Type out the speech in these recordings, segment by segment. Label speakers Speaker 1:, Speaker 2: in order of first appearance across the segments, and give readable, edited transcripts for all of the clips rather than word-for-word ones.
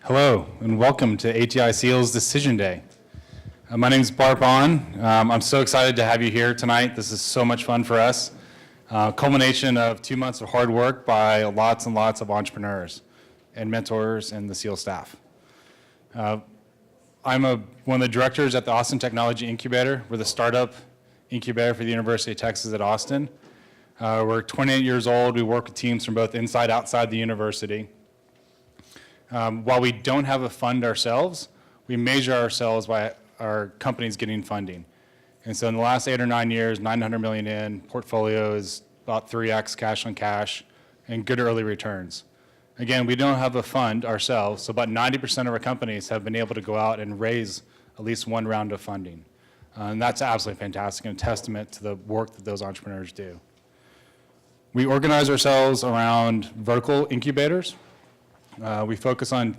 Speaker 1: Hello, and welcome to ATI SEAL's Decision Day. My name is Bart Bond. I'm so excited to have you here tonight. This is so much fun for us. Culmination of 2 months of hard work by lots and lots of entrepreneurs and mentors and the SEAL staff. I'm one of the directors at the Austin Technology Incubator. We're the startup incubator for the University of Texas at Austin. We're 28 years old. We work with teams from both inside and outside the university. While we don't have a fund ourselves, we measure ourselves by our companies getting funding. And so in the last 8 or 9 years, 900 million in, portfolio is about 3x cash on cash, and good early returns. Again, we don't have a fund ourselves, so about 90% of our companies have been able to go out and raise at least one round of funding. And that's absolutely fantastic and a testament to the work that those entrepreneurs do. We organize ourselves around vertical incubators. We focus on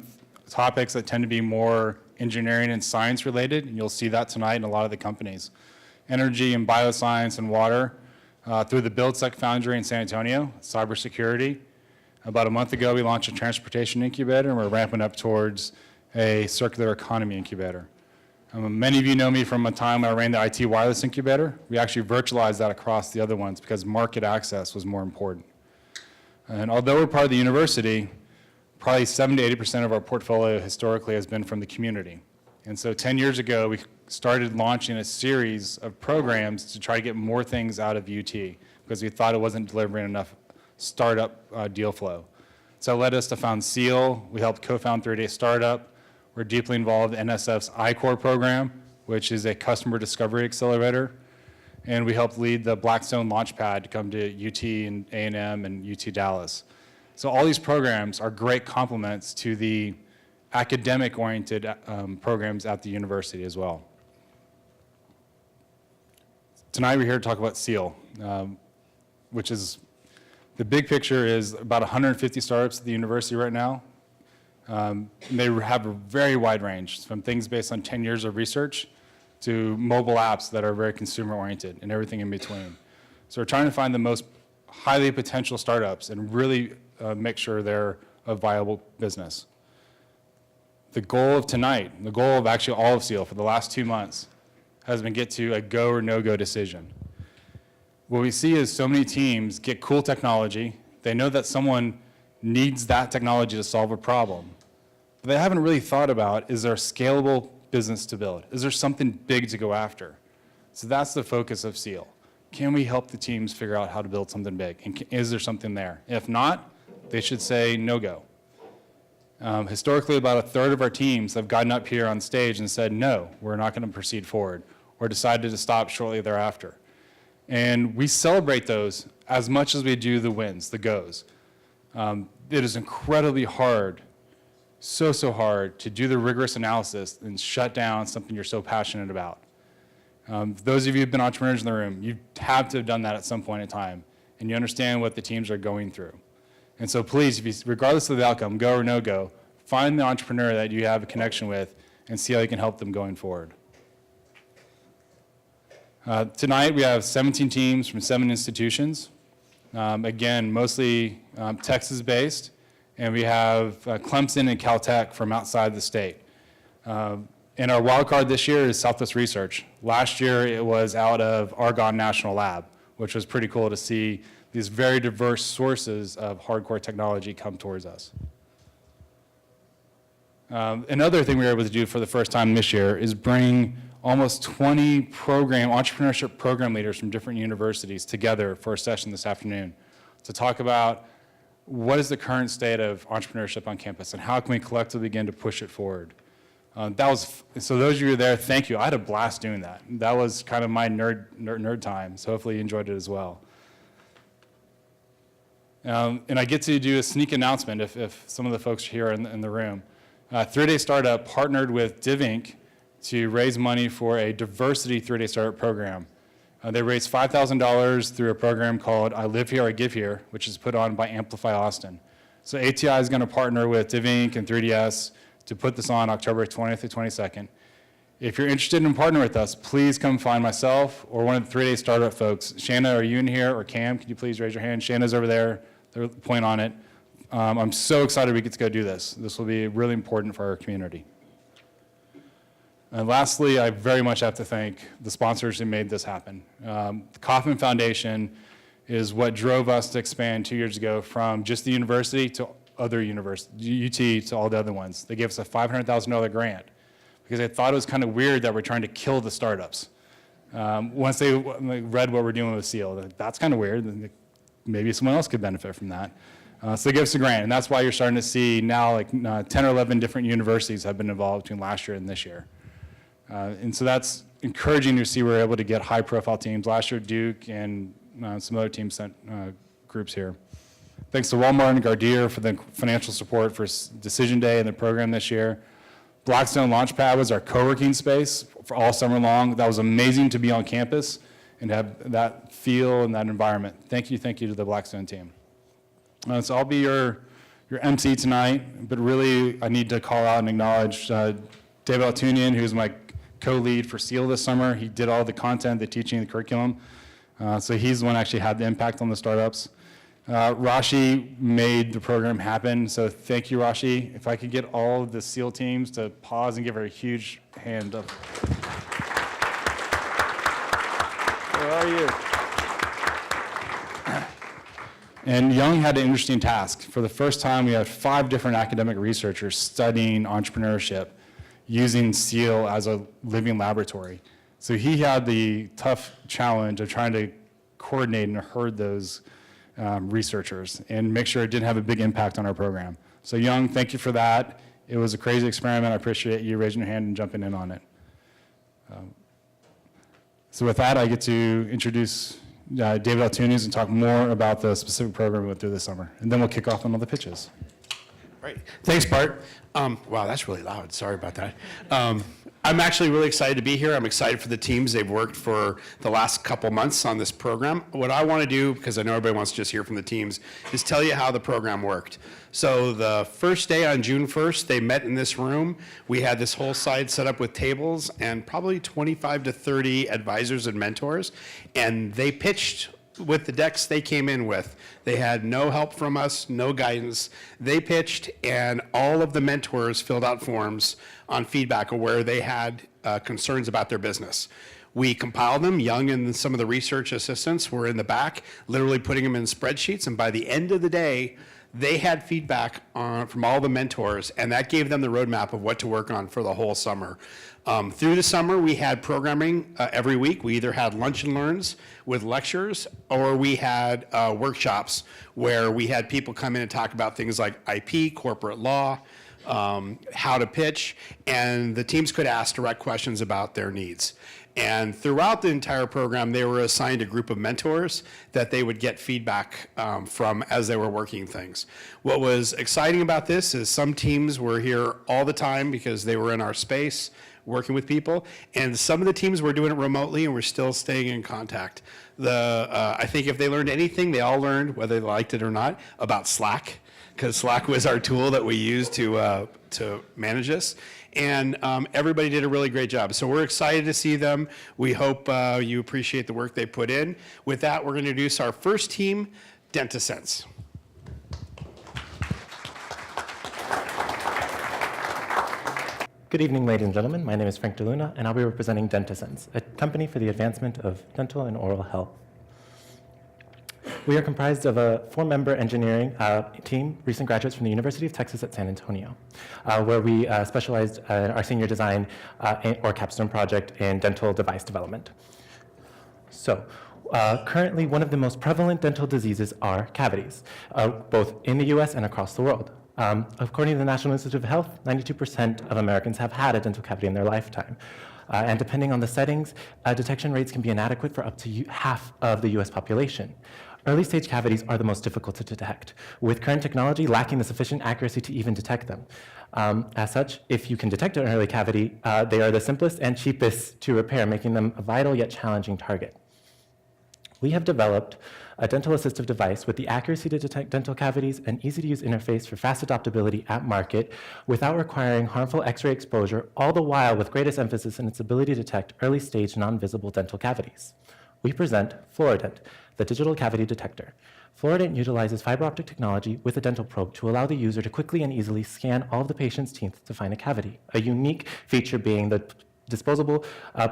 Speaker 1: topics that tend to be more engineering and science related, and you'll see that tonight in a lot of the companies. Energy and bioscience and water, through the BuildSec Foundry in San Antonio, cybersecurity. About a month ago, we launched a transportation incubator, and we're ramping up towards a circular economy incubator. Many of you know me from a time when I ran the IT wireless incubator. We actually virtualized that across the other ones because market access was more important. And although we're part of the university, probably 70 to 80% of our portfolio historically has been from the community. And so 10 years ago, we started launching a series of programs to try to get more things out of UT because we thought it wasn't delivering enough startup deal flow. So it led us to found SEAL. We helped co-found 3-Day Startup. We're deeply involved in NSF's I-Core program, which is a customer discovery accelerator. And we helped lead the Blackstone Launchpad to come to UT and A&M and UT Dallas. So all these programs are great complements to the academic-oriented programs at the university as well. Tonight we're here to talk about SEAL, which is, the big picture is about 150 startups at the university right now. They have a very wide range, from things based on 10 years of research to mobile apps that are very consumer-oriented and everything in between. So we're trying to find the most highly potential startups and really make sure they're a viable business. The goal of tonight, the goal of actually all of SEAL for the last 2 months, has been get to a go or no-go decision. What we see is so many teams get cool technology. They know that someone needs that technology to solve a problem. But they haven't really thought about, is there a scalable business to build? Is there something big to go after? So that's the focus of SEAL. Can we help the teams figure out how to build something big? And is there something there? If not, they should say no-go. Historically, about a third of our teams have gotten up here on stage and said, no, we're not going to proceed forward, or decided to stop shortly thereafter. And we celebrate those as much as we do the wins, the goes. It is incredibly hard, so hard, to do the rigorous analysis and shut down something you're so passionate about. Those of you who've been entrepreneurs in the room, you have to have done that at some point in time, and you understand what the teams are going through. And so please, regardless of the outcome, go or no go, find the entrepreneur that you have a connection with and see how you can help them going forward. Tonight we have 17 teams from 7 institutions. Again, mostly Texas-based, and we have Clemson and Caltech from outside the state. And our wild card this year is Southwest Research. Last year it was out of Argonne National Lab, which was pretty cool to see these very diverse sources of hardcore technology come towards us. Another thing we were able to do for the first time this year is bring almost 20 entrepreneurship program leaders from different universities together for a session this afternoon to talk about what is the current state of entrepreneurship on campus and how can we collectively begin to push it forward. So those of you who are there, thank you. I had a blast doing that. That was kind of my nerd time, so hopefully you enjoyed it as well. And I get to do a sneak announcement if some of the folks here are in the room. 3-Day Startup partnered with Div Inc. to raise money for a diversity 3-Day Startup program. They raised $5,000 through a program called I Live Here, I Give Here, which is put on by Amplify Austin. So ATI is going to partner with Div Inc. and 3DS to put this on October 20th to 22nd. If you're interested in partnering with us, please come find myself or one of the 3-Day Startup folks. Shanna, are you in here? Or Cam, can you please raise your hand? Shanna's over there. They'll point on it. I'm so excited we get to go do this. This will be really important for our community. And lastly, I very much have to thank the sponsors who made this happen. The Kauffman Foundation is what drove us to expand 2 years ago from just the university to other universities, UT to all the other ones. They gave us a $500,000 grant because they thought it was kind of weird that we're trying to kill the startups. Once they read what we're doing with SEAL, that's kind of weird. Maybe someone else could benefit from that. So they gave us a grant, and that's why you're starting to see now like 10 or 11 different universities have been involved between last year and this year. And so that's encouraging to see we're able to get high-profile teams. Last year, Duke and some other teams sent groups here. Thanks to Walmart and Gardeer for the financial support for Decision Day and the program this year. Blackstone Launchpad was our co-working space for all summer long. That was amazing to be on campus and have that feel and that environment. Thank you to the Blackstone team. So I'll be your MC tonight, but really I need to call out and acknowledge David Altunian, who's my co-lead for SEAL this summer. He did all the content, the teaching, the curriculum. So he's the one that actually had the impact on the startups. Rashi made the program happen, so thank you, Rashi. If I could get all of the SEAL teams to pause and give her a huge hand up. Where are you? And Young had an interesting task. For the first time, we had 5 different academic researchers studying entrepreneurship using SEAL as a living laboratory. So he had the tough challenge of trying to coordinate and herd those researchers and make sure it didn't have a big impact on our program. So Young, thank you for that. It was a crazy experiment. I appreciate you raising your hand and jumping in on it. So with that, I get to introduce David Altunian and talk more about the specific program we went through this summer. And then we'll kick off on all the pitches.
Speaker 2: Right. Thanks, Bart. Wow, that's really loud. Sorry about that. I'm actually really excited to be here. I'm excited for the teams. They've worked for the last couple months on this program. What I want to do, because I know everybody wants to just hear from the teams, is tell you how the program worked. So the first day on June 1st, they met in this room. We had this whole side set up with tables and probably 25 to 30 advisors and mentors, and they pitched with the decks they came in with. They had no help from us, no guidance. They pitched, and all of the mentors filled out forms on feedback of where they had concerns about their business. We compiled them. Young and some of the research assistants were in the back, literally putting them in spreadsheets, and by the end of the day, they had feedback from all the mentors, and that gave them the roadmap of what to work on for the whole summer. Through the summer, we had programming every week. We either had lunch and learns with lectures, or we had workshops where we had people come in and talk about things like IP, corporate law, how to pitch, and the teams could ask direct questions about their needs. And throughout the entire program, they were assigned a group of mentors that they would get feedback from as they were working things. What was exciting about this is some teams were here all the time because they were in our space working with people, and some of the teams were doing it remotely and we're still staying in contact. I think if they learned anything, they all learned, whether they liked it or not, about Slack, because Slack was our tool that we used to manage this. And everybody did a really great job. So we're excited to see them. We hope you appreciate the work they put in. With that, we're going to introduce our first team, DentaSense.
Speaker 3: Good evening, ladies and gentlemen. My name is Frank DeLuna, and I'll be representing DentaSense, a company for the advancement of dental and oral health. We are comprised of a 4-member engineering team, recent graduates from the University of Texas at San Antonio, where we specialized in our senior design or capstone project in dental device development. So, currently, one of the most prevalent dental diseases are cavities, both in the US and across the world. According to the National Institute of Health, 92% of Americans have had a dental cavity in their lifetime. And depending on the settings, detection rates can be inadequate for up to half of the US population. Early stage cavities are the most difficult to detect, with current technology lacking the sufficient accuracy to even detect them. As such, if you can detect an early cavity, they are the simplest and cheapest to repair, making them a vital yet challenging target. We have developed a dental assistive device with the accuracy to detect dental cavities and easy-to-use interface for fast adoptability at market without requiring harmful X-ray exposure, all the while with greatest emphasis in its ability to detect early-stage non-visible dental cavities. we present Fluorident, the digital cavity detector. Fluorident utilizes fiber optic technology with a dental probe to allow the user to quickly and easily scan all of the patient's teeth to find a cavity, a unique feature being the disposable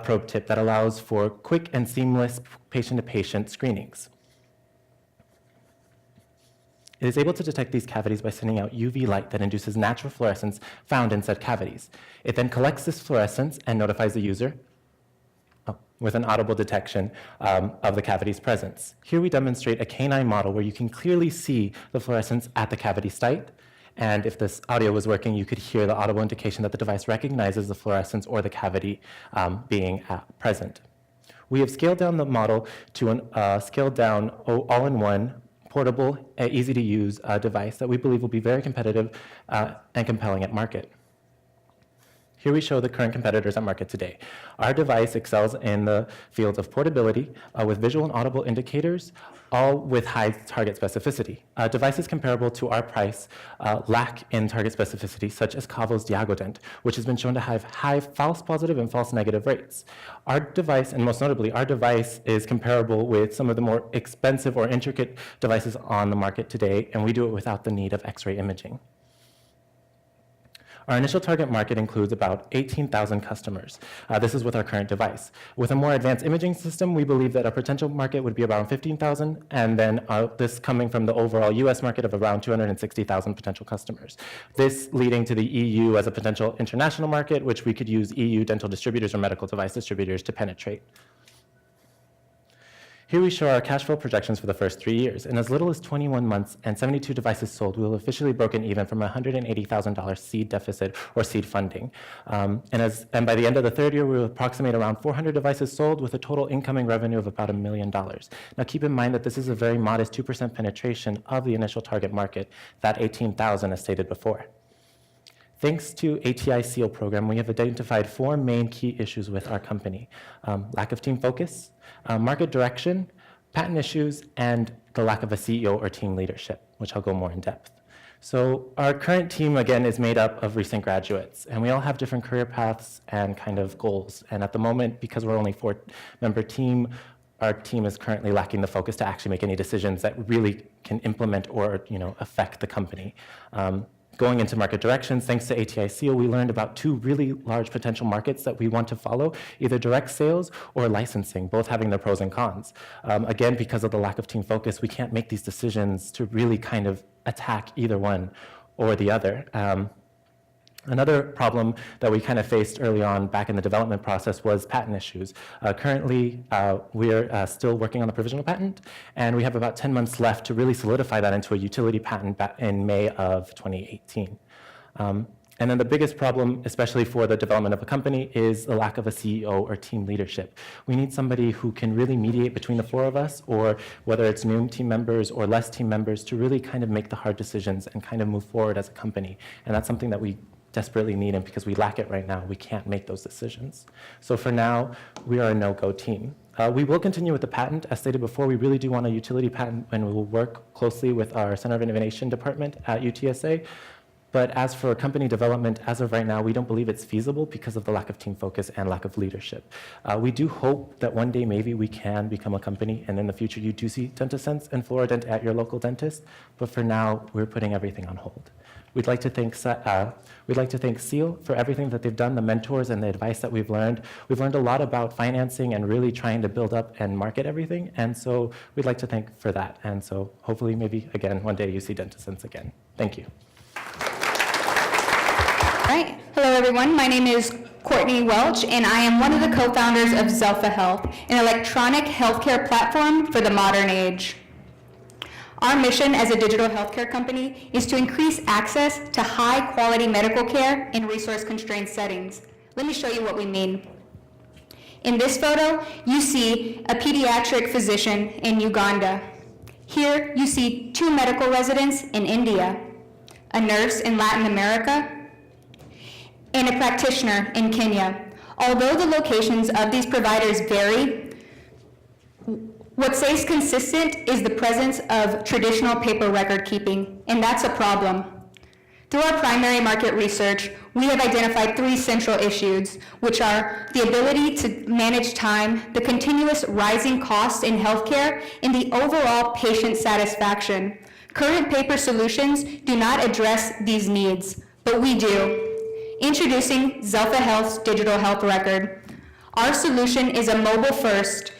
Speaker 3: probe tip that allows for quick and seamless patient-to-patient screenings. It is able to detect these cavities by sending out UV light that induces natural fluorescence found in said cavities. It then collects this fluorescence and notifies the user with an audible detection of the cavity's presence. Here we demonstrate a canine model where you can clearly see the fluorescence at the cavity site. And if this audio was working, you could hear the audible indication that the device recognizes the fluorescence or the cavity being present. We have scaled down the model to a scaled down all-in-one portable, easy-to-use device that we believe will be very competitive and compelling at market. Here we show the current competitors at market today. Our device excels in the fields of portability with visual and audible indicators, all with high target specificity. Devices comparable to our price lack in target specificity, such as Cavo's Diagodent, which has been shown to have high false positive and false negative rates. Our device, and most notably, our device is comparable with some of the more expensive or intricate devices on the market today, and we do it without the need of X-ray imaging. Our initial target market includes about 18,000 customers. This is with our current device. With a more advanced imaging system, we believe that our potential market would be around 15,000, and then this coming from the overall US market of around 260,000 potential customers. This leading to the EU as a potential international market, which we could use EU dental distributors or medical device distributors to penetrate. Here we show our cash flow projections for the first 3 years. In as little as 21 months and 72 devices sold, we will have officially broken even from $180,000 seed deficit or seed funding. And by the end of the third year, we will approximate around 400 devices sold with a total incoming revenue of about $1 million. Now keep in mind that this is a very modest 2% penetration of the initial target market, that 18,000 as stated before. Thanks to ATI SEAL program, we have identified 4 main key issues with our company: lack of team focus, market direction, patent issues, and the lack of a CEO or team leadership, which I'll go more in depth. So our current team, again, is made up of recent graduates, and we all have different career paths and kind of goals. And at the moment, because we're only a 4-member team, our team is currently lacking the focus to actually make any decisions that really can implement or affect the company. Going into market directions, thanks to ATI SEAL, we learned about 2 really large potential markets that we want to follow, either direct sales or licensing, both having their pros and cons. Again, because of the lack of team focus, we can't make these decisions to really kind of attack either one or the other. Another problem that we kind of faced early on back in the development process was patent issues. Currently, we're still working on the provisional patent, and we have about 10 months left to really solidify that into a utility patent back in May of 2018. And then the biggest problem, especially for the development of a company, is the lack of a CEO or team leadership. We need somebody who can really mediate between the 4 of us, or whether it's new team members or less team members, to really kind of make the hard decisions and kind of move forward as a company. And that's something that we desperately need, and because we lack it right now, we can't make those decisions. So for now, we are a no-go team. We will continue with the patent. As stated before, we really do want a utility patent, and we will work closely with our Center of Innovation department at UTSA. But as for company development, as of right now, we don't believe it's feasible because of the lack of team focus and lack of leadership. We do hope that one day maybe we can become a company, and in the future you do see DentaSense and Fluorident at your local dentist. But for now, we're putting everything on hold. We'd like to thank SEAL for everything that they've done, the mentors and the advice that we've learned. We've learned a lot about financing and really trying to build up and market everything, and so we'd like to thank for that. And so hopefully maybe again one day you see DentaSense again. Thank you.
Speaker 4: All right. Hello, everyone. My name is Courtney Welch, and I am one of the co-founders of Zelfa Health, an electronic healthcare platform for the modern age. Our mission as a digital healthcare company is to increase access to high-quality medical care in resource-constrained settings. Let me show you what we mean. In this photo, you see a pediatric physician in Uganda. Here, you see 2 medical residents in India, a nurse in Latin America, and a practitioner in Kenya. Although the locations of these providers vary, what stays consistent is the presence of traditional paper record keeping, and that's a problem. Through our primary market research, we have identified 3 central issues, which are the ability to manage time, the continuous rising costs in healthcare, and the overall patient satisfaction. Current paper solutions do not address these needs, but we do. Introducing Zelfa Health's digital health record. Our solution is a mobile-first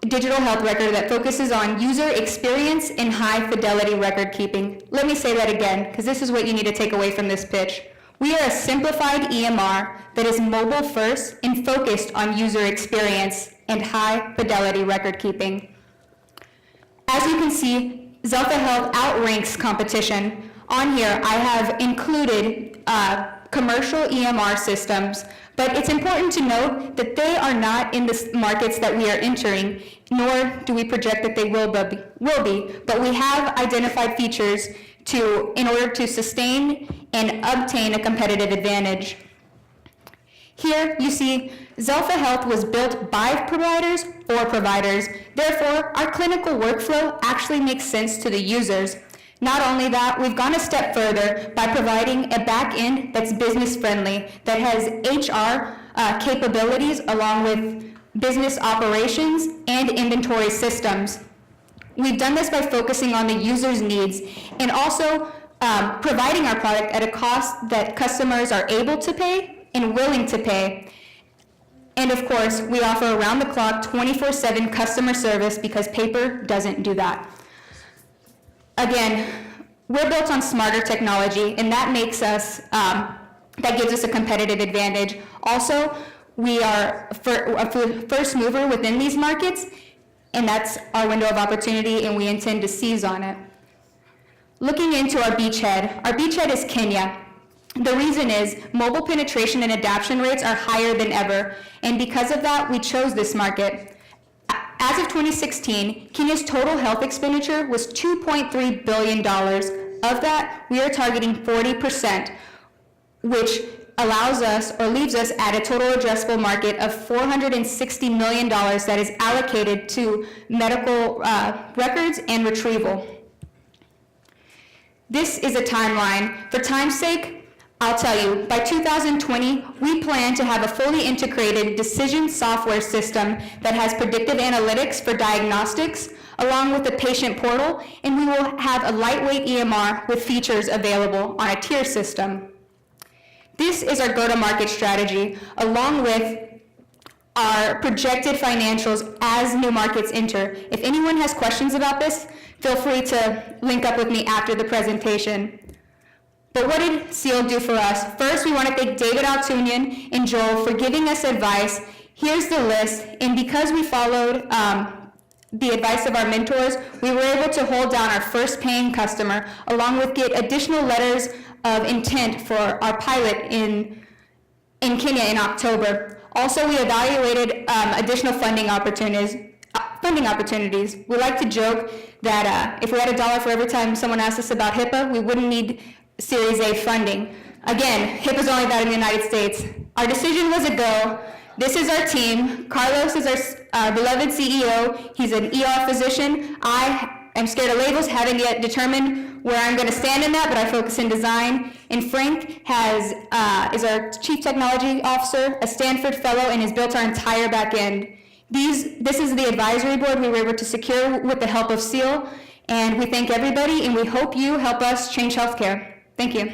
Speaker 4: digital health record that focuses on user experience and high-fidelity record keeping. Let me say that again, because this is what you need to take away from this pitch. We are a simplified EMR that is mobile-first and focused on user experience and high-fidelity record keeping. As you can see, Zelfa Health outranks competition. On here, I have included commercial EMR systems, but it's important to note that they are not in the markets that we are entering, nor do we project that they will be, but we have identified features in order to sustain and obtain a competitive advantage. Here you see Zelfa Health was built by providers for providers. Therefore, our clinical workflow actually makes sense to the users. Not only that, we've gone a step further by providing a back end that's business friendly, that has HR capabilities along with business operations and inventory systems. We've done this by focusing on the user's needs and also providing our product at a cost that customers are able to pay and willing to pay. And of course, we offer around-the-clock 24/7 customer service because paper doesn't do that. Again, we're built on smarter technology, and that makes us, that gives us a competitive advantage. Also, we are a first mover within these markets, and that's our window of opportunity, and we intend to seize on it. Looking into our beachhead is Kenya. The reason is mobile penetration and adoption rates are higher than ever, and because of that, we chose this market. As of 2016, Kenya's total health expenditure was $2.3 billion. Of that, we are targeting 40%, which allows us or leaves us at a total addressable market of $460 million that is allocated to medical records and retrieval. This is a timeline. For time's sake, I'll tell you, by 2020, we plan to have a fully integrated decision software system that has predictive analytics for diagnostics, along with the patient portal, and we will have a lightweight EMR with features available on a tier system. This is our go-to-market strategy, along with our projected financials as new markets enter. If anyone has questions about this, feel free to link up with me after the presentation. But what did SEAL do for us? First, we want to thank David Altunian and Joel for giving us advice. Here's the list, and because we followed the advice of our mentors, we were able to hold down our first paying customer, along with get additional letters of intent for our pilot in Kenya in October. Also, we evaluated additional funding opportunities. We like to joke that if we had $1 for every time someone asked us about HIPAA, we wouldn't need Series A funding. Again, HIPAA's only valid in the United States. Our decision was a go. This is our team. Carlos is our beloved CEO. He's an ER physician. I am scared of labels, haven't yet determined where I'm going to stand in that, but I focus in design. And Frank is our Chief Technology Officer, a Stanford Fellow, and has built our entire back end. This is the advisory board we were able to secure with the help of SEAL, and we thank everybody, and we hope you help us change healthcare. Thank you.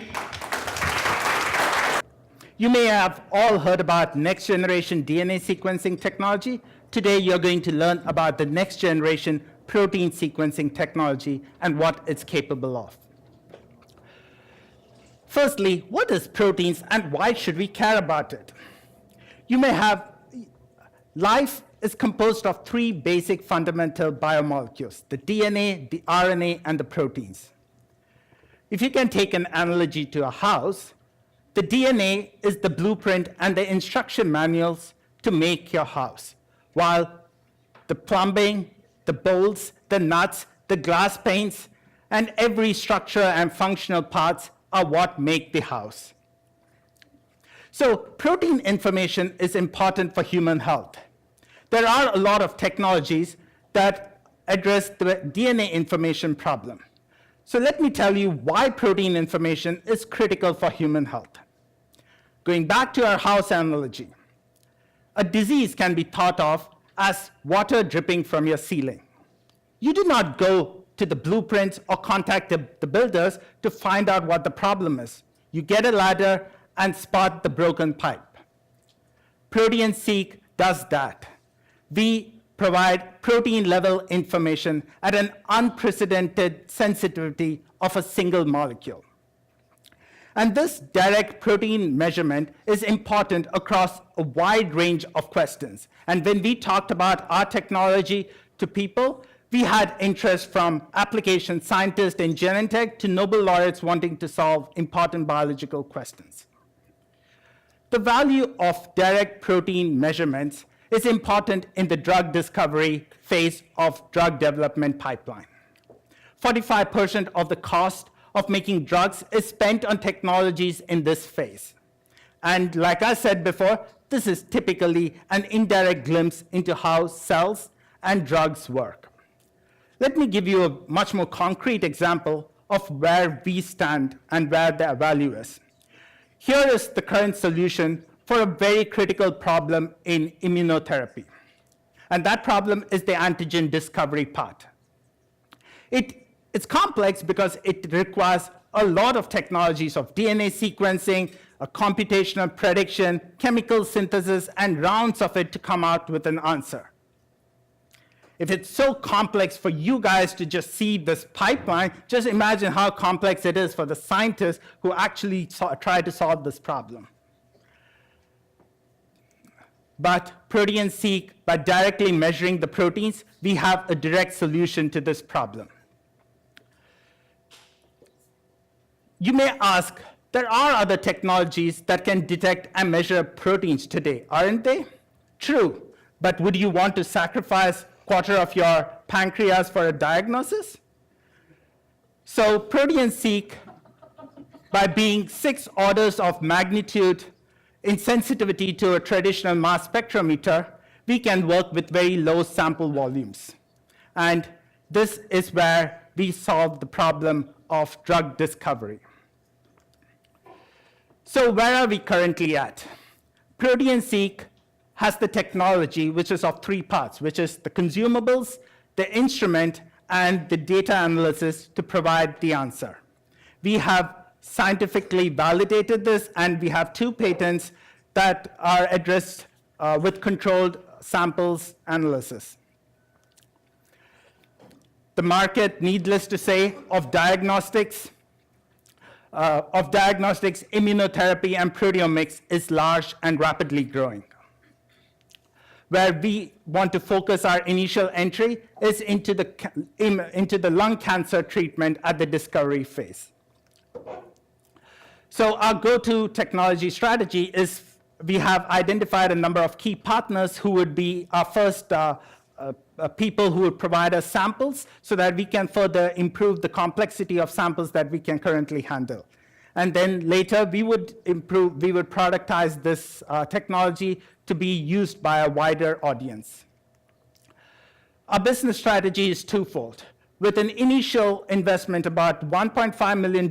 Speaker 5: You may have all heard about next generation DNA sequencing technology. Today you're going to learn about the next generation protein sequencing technology and what it's capable of. Firstly, what is proteins and why should we care about it? You may have, life is composed of 3 basic fundamental biomolecules, the DNA, the RNA, and the proteins. If you can take an analogy to a house, the DNA is the blueprint and the instruction manuals to make your house, while the plumbing, the bolts, the nuts, the glass panes, and every structure and functional parts are what make the house. So protein information is important for human health. There are a lot of technologies that address the DNA information problem. So let me tell you why protein information is critical for human health. Going back to our house analogy, a disease can be thought of as water dripping from your ceiling. You do not go to the blueprints or contact the builders to find out what the problem is. You get a ladder and spot the broken pipe. Protein-seq does that. We provide protein-level information at an unprecedented sensitivity of a single molecule. And this direct protein measurement is important across a wide range of questions. And when we talked about our technology to people, we had interest from application scientists in Genentech to Nobel laureates wanting to solve important biological questions. The value of direct protein measurements is important in the drug discovery phase of drug development pipeline. 45% of the cost of making drugs is spent on technologies in this phase. And like I said before, this is typically an indirect glimpse into how cells and drugs work. Let me give you a much more concrete example of where we stand and where the value is. Here is the current solution for a very critical problem in immunotherapy. And that problem is the antigen discovery part. It's complex because it requires a lot of technologies of DNA sequencing, a computational prediction, chemical synthesis, and rounds of it to come out with an answer. If it's so complex for you guys to just see this pipeline, just imagine how complex it is for the scientists who actually try to solve this problem. But Protein-seq, by directly measuring the proteins, we have a direct solution to this problem. You may ask, there are other technologies that can detect and measure proteins today, aren't they? True, but would you want to sacrifice a quarter of your pancreas for a diagnosis? So Protein-seq, by being 6 orders of magnitude in sensitivity to a traditional mass spectrometer, we can work with very low sample volumes. And this is where we solve the problem of drug discovery. So where are we currently at? Protein-seq has the technology, which is of 3 parts, which is the consumables, the instrument, and the data analysis to provide the answer. We have scientifically validated this, and we have 2 patents that are addressed with controlled samples analysis. The market, needless to say, of diagnostics, immunotherapy, and proteomics is large and rapidly growing. Where we want to focus our initial entry is into the lung cancer treatment at the discovery phase. So our go-to technology strategy is we have identified a number of key partners who would be our first people who would provide us samples so that we can further improve the complexity of samples that we can currently handle. And then later, we would productize this technology to be used by a wider audience. Our business strategy is twofold. With an initial investment about $1.5 million,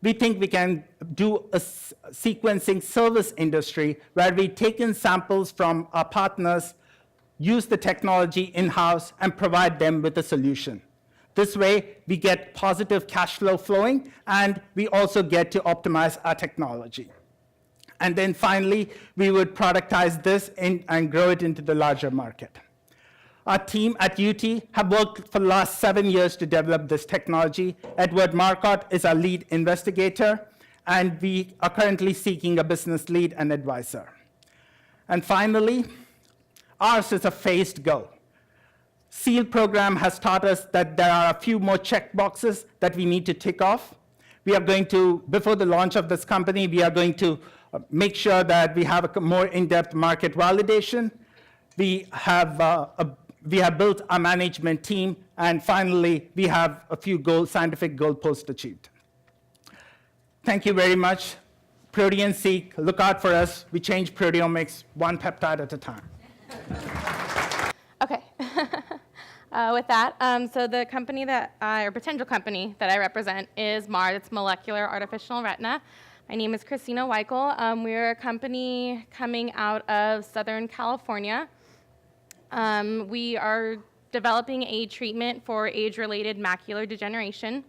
Speaker 5: we think we can do a sequencing service industry where we take in samples from our partners, use the technology in-house, and provide them with a solution. This way, we get positive cash flow flowing, and we also get to optimize our technology. And then finally, we would productize this and grow it into the larger market. Our team at UT have worked for the last 7 years to develop this technology. Edward Marcotte is our lead investigator, and we are currently seeking a business lead and advisor. And finally, ours is a phased go. SEAL program has taught us that there are a few more check boxes that we need to tick off. We are going to, before the launch of this company, we are going to make sure that we have a more in-depth market validation. We have built a management team, and finally, we have a few scientific goalposts achieved. Thank you very much. Protein-seq, look out for us. We change proteomics 1 peptide at a time.
Speaker 6: Okay. With that, so the company that or potential company that I represent is MARD. It's Molecular Artificial Retina. My name is Christina Weichel. We're a company coming out of Southern California. We are developing a treatment for age-related macular degeneration.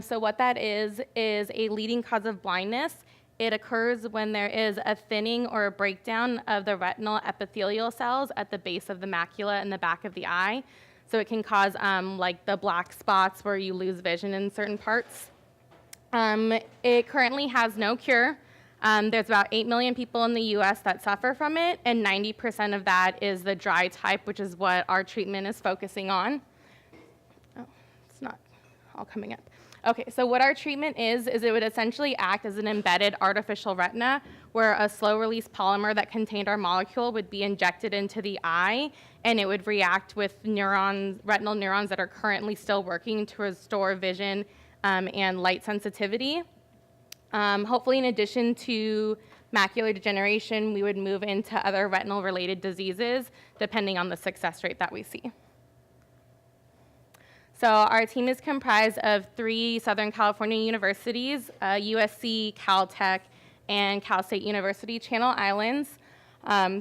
Speaker 6: So what that is a leading cause of blindness. It occurs when there is a thinning or a breakdown of the retinal epithelial cells at the base of the macula in the back of the eye. So it can cause like the black spots where you lose vision in certain parts. It currently has no cure. There's about 8 million people in the US that suffer from it, and 90% of that is the dry type, which is what our treatment is focusing on. Oh, it's not all coming up. Okay, so what our treatment is it would essentially act as an embedded artificial retina where a slow-release polymer that contained our molecule would be injected into the eye, and it would react with retinal neurons that are currently still working to restore vision and light sensitivity. Hopefully, in addition to macular degeneration, we would move into other retinal-related diseases, depending on the success rate that we see. So our team is comprised of 3 Southern California universities, USC, Caltech, and Cal State University Channel Islands.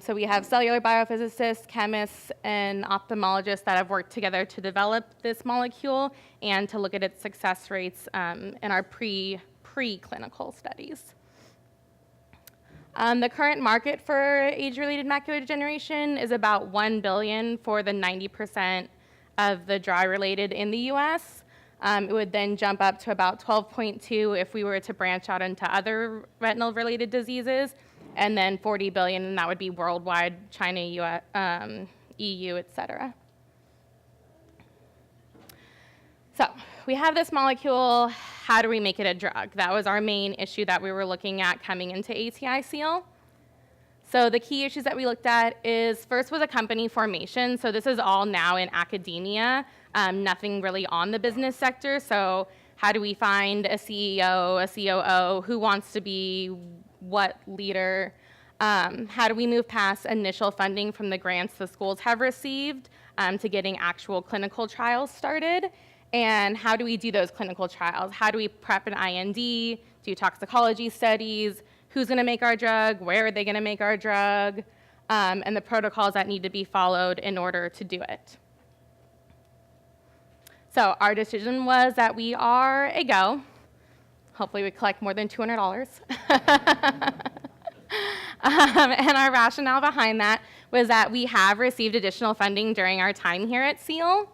Speaker 6: So we have cellular biophysicists, chemists, and ophthalmologists that have worked together to develop this molecule and to look at its success rates in our preclinical studies. The current market for age-related macular degeneration is about $1 billion for the 90% of the dry-related in the US. It would then jump up to about 12.2 if we were to branch out into other retinal-related diseases, and then 40 billion, and that would be worldwide, China, US, EU, et cetera. So we have this molecule. How do we make it a drug? That was our main issue that we were looking at coming into ATI-SEAL. So the key issues that we looked at is first was a company formation. So this is all now in academia, nothing really on the business sector. So how do we find a CEO, a COO, who wants to be what leader? How do we move past initial funding from the grants the schools have received to getting actual clinical trials started? And how do we do those clinical trials? How do we prep an IND, do toxicology studies? Who's going to make our drug? Where are they going to make our drug? And the protocols that need to be followed in order to do it. So our decision was that we are a go. Hopefully we collect more than $200. And our rationale behind that was that we have received additional funding during our time here at SEAL.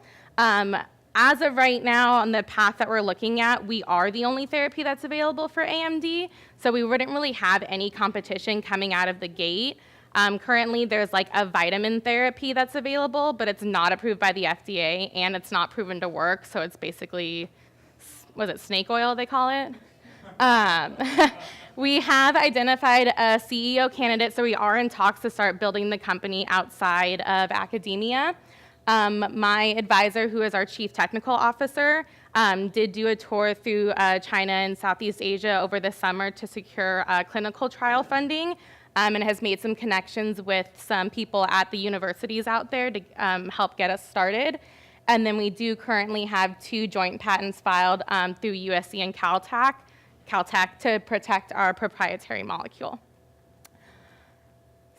Speaker 6: As of right now, on the path that we're looking at, we are the only therapy that's available for AMD, so we wouldn't really have any competition coming out of the gate. Currently, there's like a vitamin therapy that's available, but it's not approved by the FDA, and it's not proven to work, so it's basically, was it snake oil they call it? We have identified a CEO candidate, so we are in talks to start building the company outside of academia. My advisor, who is our chief technical officer, did do a tour through China and Southeast Asia over the summer to secure clinical trial funding, and has made some connections with some people at the universities out there to help get us started. And then we do currently have 2 joint patents filed through USC and Caltech to protect our proprietary molecule.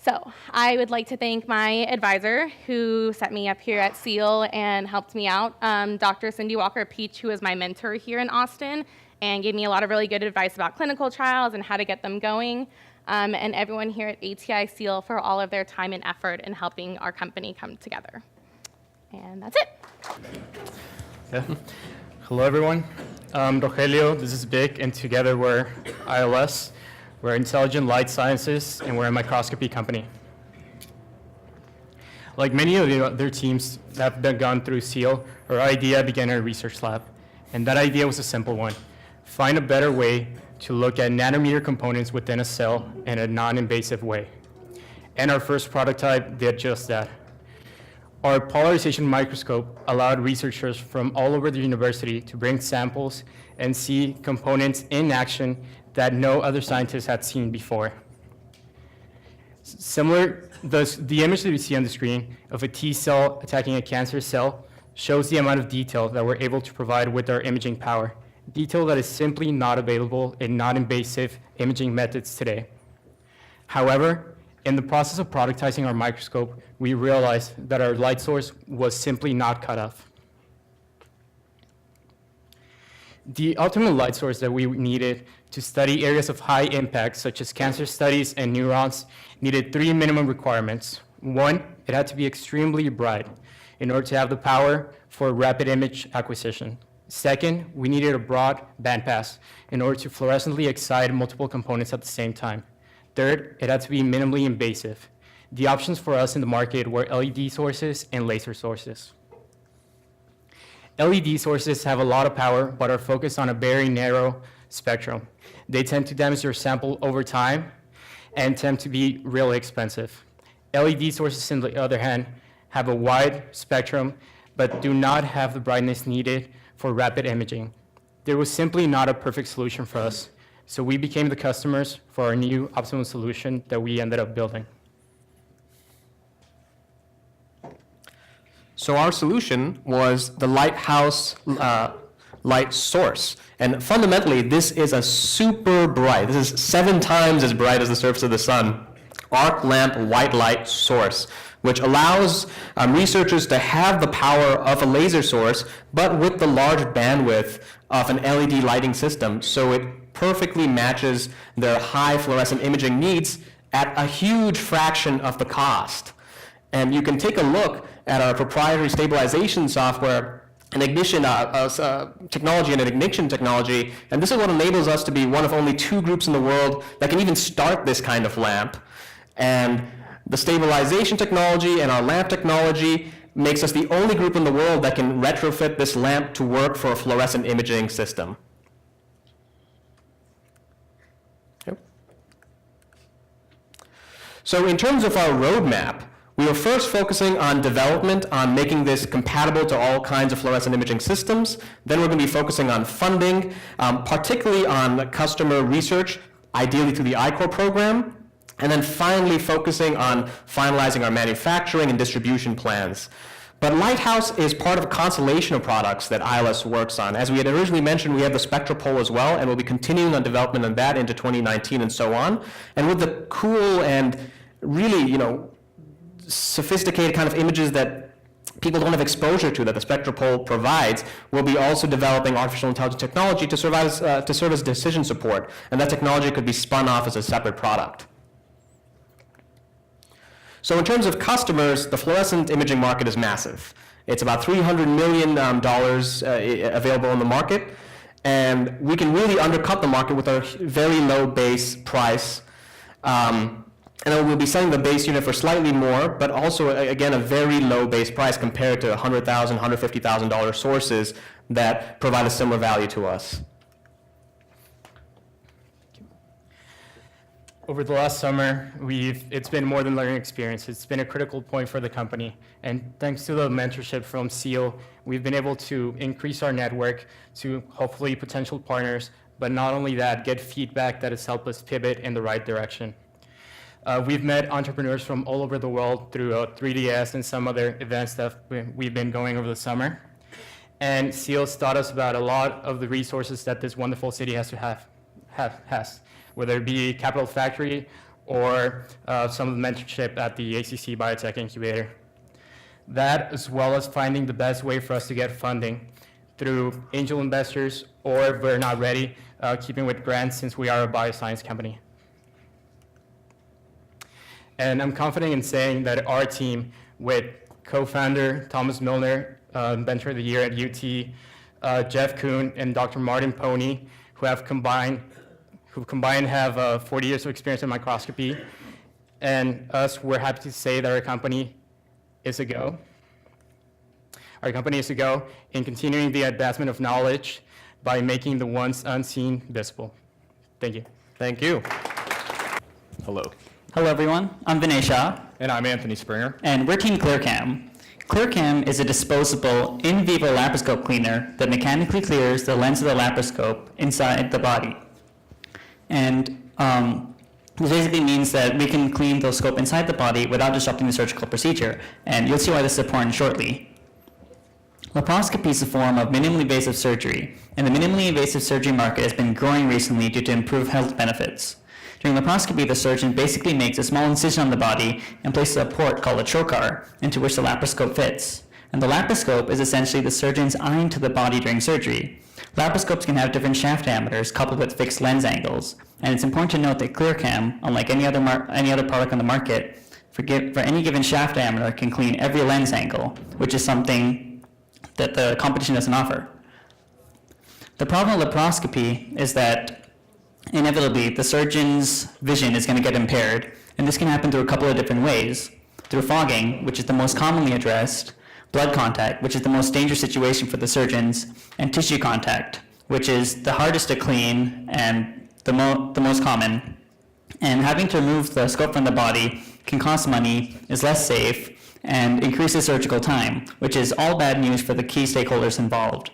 Speaker 6: So I would like to thank my advisor who set me up here at SEAL and helped me out, Dr. Cindy Walker-Peach, who is my mentor here in Austin and gave me a lot of really good advice about clinical trials and how to get them going, and everyone here at ATI-SEAL for all of their time and effort in helping our company come together. And that's it.
Speaker 7: Yeah. Hello, everyone. I'm Rogelio, this is Vic, and together we're ILS. We're Intelligent Light Sciences, and we're a microscopy company. Like many of the other teams that have gone through SEAL, our idea began in a research lab. And that idea was a simple one: find a better way to look at nanometer components within a cell in a non-invasive way. And our first prototype did just that. Our polarization microscope allowed researchers from all over the university to bring samples and see components in action that no other scientists had seen before. Similar, the image that we see on the screen of a T cell attacking a cancer cell shows the amount of detail that we're able to provide with our imaging power, detail that is simply not available in non-invasive imaging methods today. However, in the process of productizing our microscope, we realized that our light source was simply not cut off. The ultimate light source that we needed to study areas of high impact, such as cancer studies and neurons, needed 3 minimum requirements. 1, it had to be extremely bright in order to have the power for rapid image acquisition. Second, we needed a broad bandpass in order to fluorescently excite multiple components at the same time. Third, it had to be minimally invasive. The options for us in the market were LED sources and laser sources. LED sources have a lot of power, but are focused on a very narrow spectrum. They tend to damage your sample over time and tend to be really expensive. LED sources, on the other hand, have a wide spectrum, but do not have the brightness needed for rapid imaging. There was simply not a perfect solution for us, so we became the customers for our new optimum solution that we ended up building.
Speaker 8: So our solution was the Lighthouse light source. And fundamentally, this is a super bright, this is 7 times as bright as the surface of the sun, arc lamp white light source, which allows researchers to have the power of a laser source, but with the large bandwidth of an LED lighting system. So it perfectly matches their high fluorescent imaging needs at a huge fraction of the cost. And you can take a look at our proprietary stabilization software, an ignition technology and an ignition technology, and this is what enables us to be one of only 2 groups in the world that can even start this kind of lamp. And the stabilization technology and our lamp technology makes us the only group in the world that can retrofit this lamp to work for a fluorescent imaging system. Okay. So in terms of our roadmap, we were first focusing on development, on making this compatible to all kinds of fluorescent imaging systems. Then we're going to be focusing on funding, particularly on customer research, ideally through the I-Core program. And then finally focusing on finalizing our manufacturing and distribution plans. But Lighthouse is part of a constellation of products that ILS works on. As we had originally mentioned, we have the SpectraPole as well, and we'll be continuing on development on that into 2019 and so on. And with the cool and really, sophisticated kind of images that people don't have exposure to that the SpectraPole provides, we'll be also developing artificial intelligence technology to serve as decision support. And that technology could be spun off as a separate product. So in terms of customers, the fluorescent imaging market is massive. It's about $300 million available on the market, and we can really undercut the market with a very low base price. And then we'll be selling the base unit for slightly more, but also, again, a very low base price compared to $100,000, $150,000 sources that provide a similar value to us.
Speaker 7: Over the last summer, it's been more than learning experience. It's been a critical point for the company. And thanks to the mentorship from SEAL, we've been able to increase our network to hopefully potential partners, but not only that, get feedback that has helped us pivot in the right direction. We've met entrepreneurs from all over the world through 3DS and some other events that we've been going over the summer. And SEAL's taught us about a lot of the resources that this wonderful city has to has, whether it be Capital Factory or some of the mentorship at the ACC Biotech Incubator. That, as well as finding the best way for us to get funding through angel investors, or if we're not ready, keeping with grants since we are a bioscience company. And I'm confident in saying that our team, with co-founder Thomas Milner, Inventor of the Year at UT, Jeff Kuhn, and Dr. Martin Pony, who combined have 40 years of experience in microscopy, and us, we're happy to say that our company is a go. Our company is a go in continuing the advancement of knowledge by making the once unseen visible. Thank you.
Speaker 8: Thank you.
Speaker 9: Hello. Hello, everyone. I'm Vinay Shah.
Speaker 1: And I'm Anthony Springer.
Speaker 9: And we're Team ClearCam. ClearCam is a disposable in vivo laparoscope cleaner that mechanically clears the lens of the laparoscope inside the body. And this basically means that we can clean the scope inside the body without disrupting the surgical procedure. And you'll see why this is important shortly. Laparoscopy is a form of minimally invasive surgery, and the minimally invasive surgery market has been growing recently due to improved health benefits. During laparoscopy, the surgeon basically makes a small incision on the body and places a port called a trocar into which the laparoscope fits. And the laparoscope is essentially the surgeon's eye into the body during surgery. Laparoscopes can have different shaft diameters coupled with fixed lens angles, and it's important to note that ClearCam, unlike any other product on the market, for any given shaft diameter can clean every lens angle, which is something that the competition doesn't offer. The problem with laparoscopy is that inevitably the surgeon's vision is going to get impaired, and this can happen through a couple of different ways. Through fogging, which is the most commonly addressed, blood contact, which is the most dangerous situation for the surgeons, and tissue contact, which is the hardest to clean and the most common. And having to remove the scope from the body can cost money, is less safe, and increases surgical time, which is all bad news for the key stakeholders involved.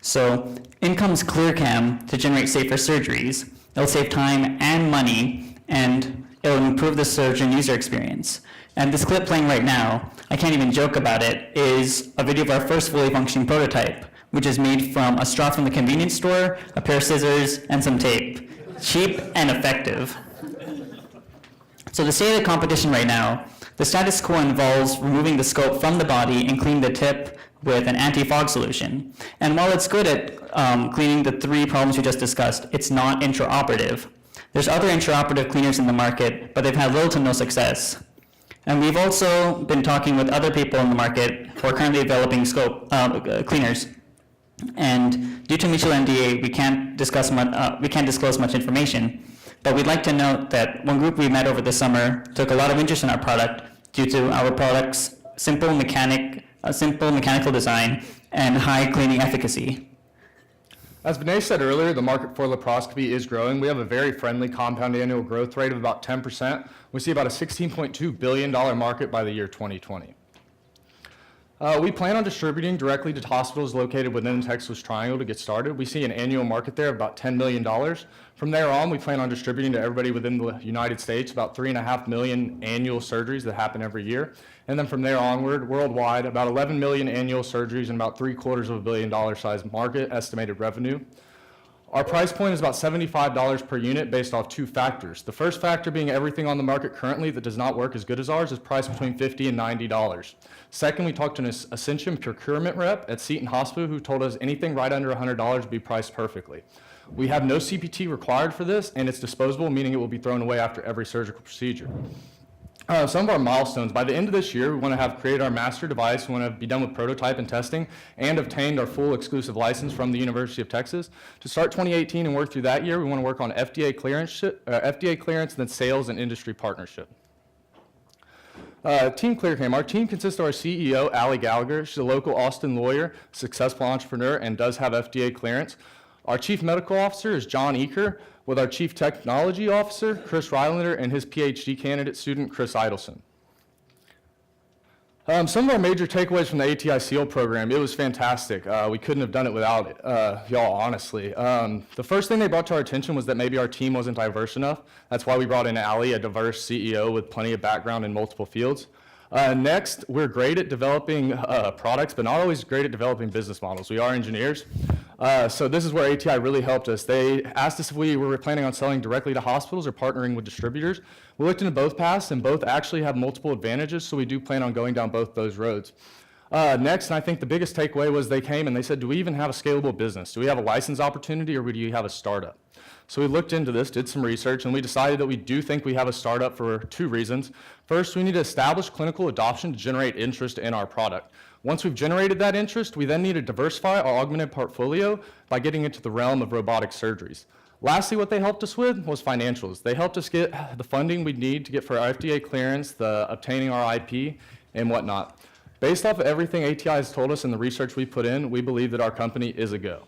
Speaker 9: So in comes ClearCam to generate safer surgeries. It'll save time and money, and it'll improve the surgeon user experience. And this clip playing right now, I can't even joke about it, is a video of our first fully functioning prototype, which is made from a straw from the convenience store, a pair of scissors, and some tape. Cheap and effective. So the state of the competition right now, the status quo involves removing the scope from the body and cleaning the tip with an anti-fog solution. And while it's good at cleaning the three problems we just discussed, it's not intraoperative. There's other intraoperative cleaners in the market, but they've had little to no success. And we've also been talking with other people in the market who are currently developing cleaners. And due to mutual NDA, we can't disclose much information. But we'd like to note that one group we met over the summer took a lot of interest in our product due to our product's simple mechanical design and high cleaning efficacy.
Speaker 10: As Vinay said earlier, the market for laparoscopy is growing. We have a very friendly compound annual growth rate of about 10%. We see about a $16.2 billion market by the year 2020. We plan on distributing directly to hospitals located within the Texas Triangle to get started. We see an annual market there of about $10 million. From there on, we plan on distributing to everybody within the United States, about 3.5 million annual surgeries that happen every year. And then from there onward, worldwide, about 11 million annual surgeries and about $750 million sized market estimated revenue. Our price point is about $75 per unit based off two factors. The first factor being everything on the market currently that does not work as good as ours is priced between $50 and $90. Second, we talked to an Ascension procurement rep at Seton Hospital who told us anything right under $100 would be priced perfectly. We have no CPT required for this, and it's disposable, meaning it will be thrown away after every surgical procedure. Some of our milestones. By the end of this year, we want to have created our master device. We want to be done with prototype and testing and obtained our full exclusive license from the University of Texas. To start 2018 and work through that year, we want to work on FDA clearance, and then sales and industry partnership. Team ClearCam. Our team consists of our CEO, Allie Gallagher. She's a local Austin lawyer, successful entrepreneur, and does have FDA clearance. Our Chief Medical Officer is John Eaker, with our Chief Technology Officer, Chris Rylander, and his PhD candidate student, Chris Idelson. Some of our major takeaways from the ATI SEAL program, it was fantastic. We couldn't have done it without it, y'all, honestly. The first thing they brought to our attention was that maybe our team wasn't diverse enough. That's why we brought in Allie, a diverse CEO with plenty of background in multiple fields. Next, we're great at developing products, but not always great at developing business models. We are engineers. So this is where ATI really helped us. They asked us if we were planning on selling directly to hospitals or partnering with distributors. We looked into both paths, and both actually have multiple advantages, so we do plan on going down both those roads. Next, and I think the biggest takeaway was they came and they said, do we even have a scalable business? Do we have a license opportunity, or do you have a startup? So we looked into this, did some research, and we decided that we do think we have a startup for two reasons. First, we need to establish clinical adoption to generate interest in our product. Once we've generated that interest, we then need to diversify our augmented portfolio by getting into the realm of robotic surgeries. Lastly, what they helped us with was financials. They helped us get the funding we need to get for our FDA clearance, the obtaining our IP, and whatnot. Based off of everything ATI has told us and the research we put in, we believe that our company is a go.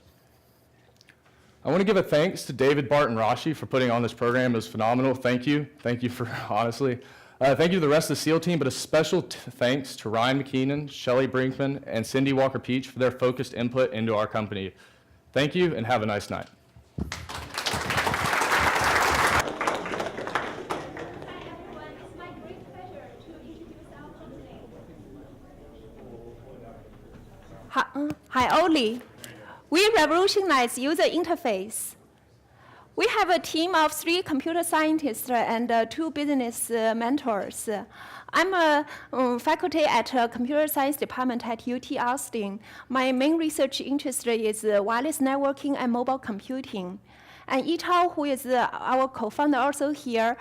Speaker 10: I want to give a thanks to David, Bart, and Rashi for putting on this program. It was phenomenal. Thank you. Thank you for, honestly. Thank you to the rest of the SEAL team, but a special thanks to Ryan McKeenan, Shelly Brinkman, and Cindy Walker-Peach for their focused input into our company. Thank you, and have a nice night.
Speaker 11: Hi, Oli. We revolutionize user interface. We have a team of 3 computer scientists and 2 business mentors. I'm a faculty at computer science department at UT Austin. My main research interest is wireless networking and mobile computing. And Yitao, who is our co-founder also here,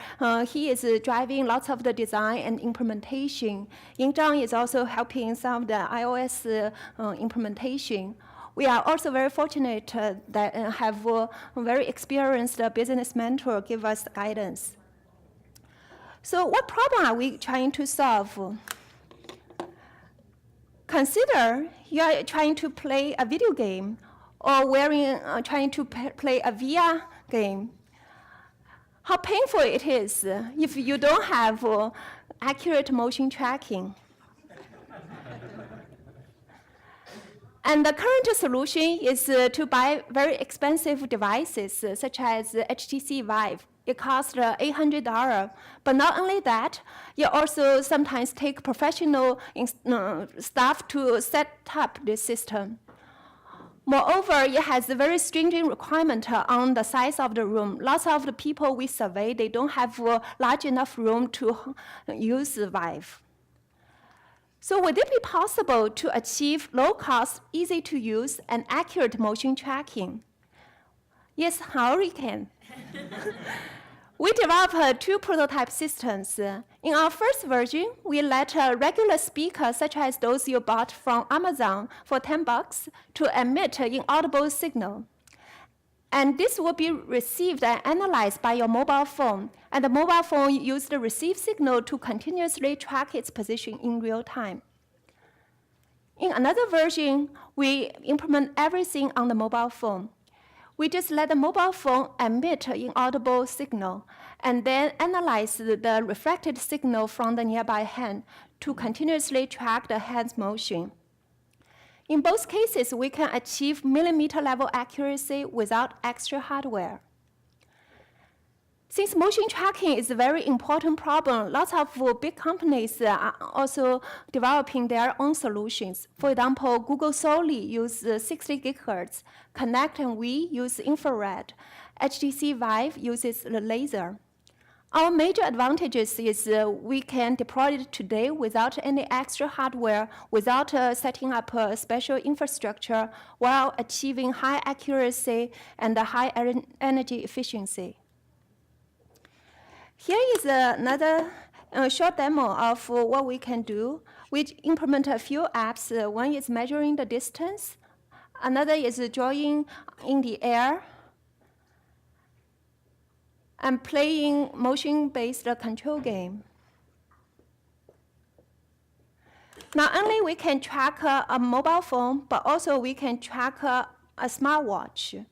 Speaker 11: he is driving lots of the design and implementation. Ying Zhang is also helping some of the iOS implementation. We are also very fortunate that have a very experienced business mentor give us guidance. So what problem are we trying to solve? Consider you are trying to play a video game or trying to play a VR game. How painful it is if you don't have accurate motion tracking. And the current solution is to buy very expensive devices, such as HTC Vive. It costs $800. But not only that, you also sometimes take professional staff to set up this system. Moreover, it has a very stringent requirement on the size of the room. Lots of the people we survey, they don't have large enough room to use Vive. So would it be possible to achieve low-cost, easy-to-use, and accurate motion tracking? Yes, how we can. We developed 2 prototype systems. In our first version, we let a regular speaker, such as those you bought from Amazon for $10, to emit an inaudible signal. And this will be received and analyzed by your mobile phone. And the mobile phone uses the received signal to continuously track its position in real time. In another version, we implement everything on the mobile phone. We just let the mobile phone emit an inaudible signal and then analyze the reflected signal from the nearby hand to continuously track the hand's motion. In both cases, we can achieve millimeter-level accuracy without extra hardware. Since motion tracking is a very important problem, lots of big companies are also developing their own solutions. For example, Google solely uses 60 gigahertz, Connect and we use infrared, HTC Vive uses the laser. Our major advantages is we can deploy it today without any extra hardware, without setting up a special infrastructure, while achieving high accuracy and high energy efficiency. Here is another short demo of what we can do. We implement a few apps. One is measuring the distance. Another is drawing in the air and playing motion-based control game. Not only we can track a mobile phone, but also we can track a smartwatch.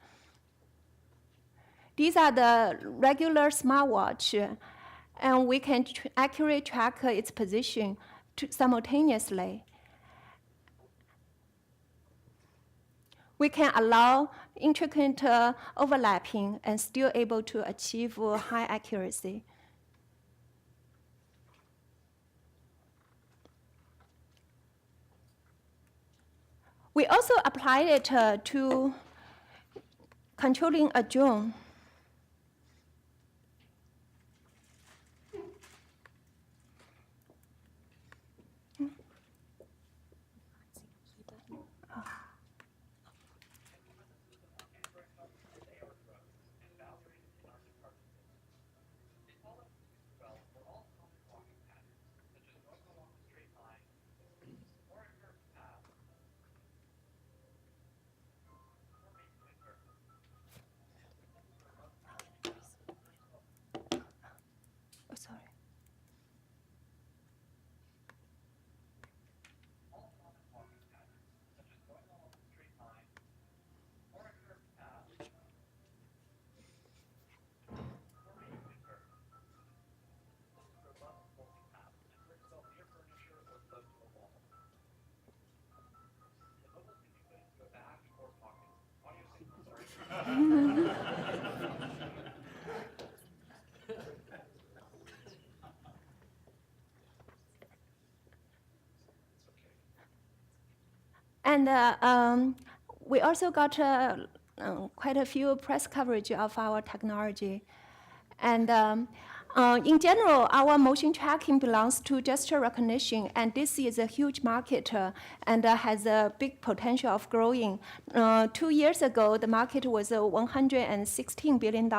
Speaker 11: These are the regular smartwatch, and we can accurately track its position simultaneously. We can allow intricate overlapping and still able to achieve high accuracy. We also applied it to controlling a drone. And we also got quite a few press coverage of our technology. And in general, our motion tracking belongs to gesture recognition, and this is a huge market and has a big potential of growing. 2 years ago, the market was $116 billion,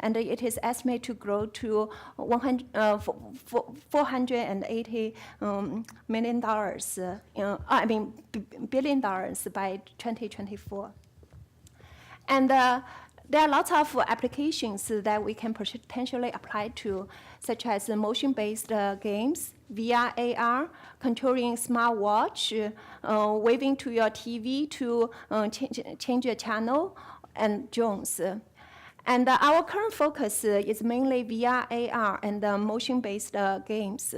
Speaker 11: and it is estimated to grow to $480 million, billion dollars by 2024. And there are lots of applications that we can potentially apply to, such as motion-based games, VR, AR, controlling smartwatch, waving to your TV to change a channel, and drones. And our current focus is mainly VR, AR, and motion-based games,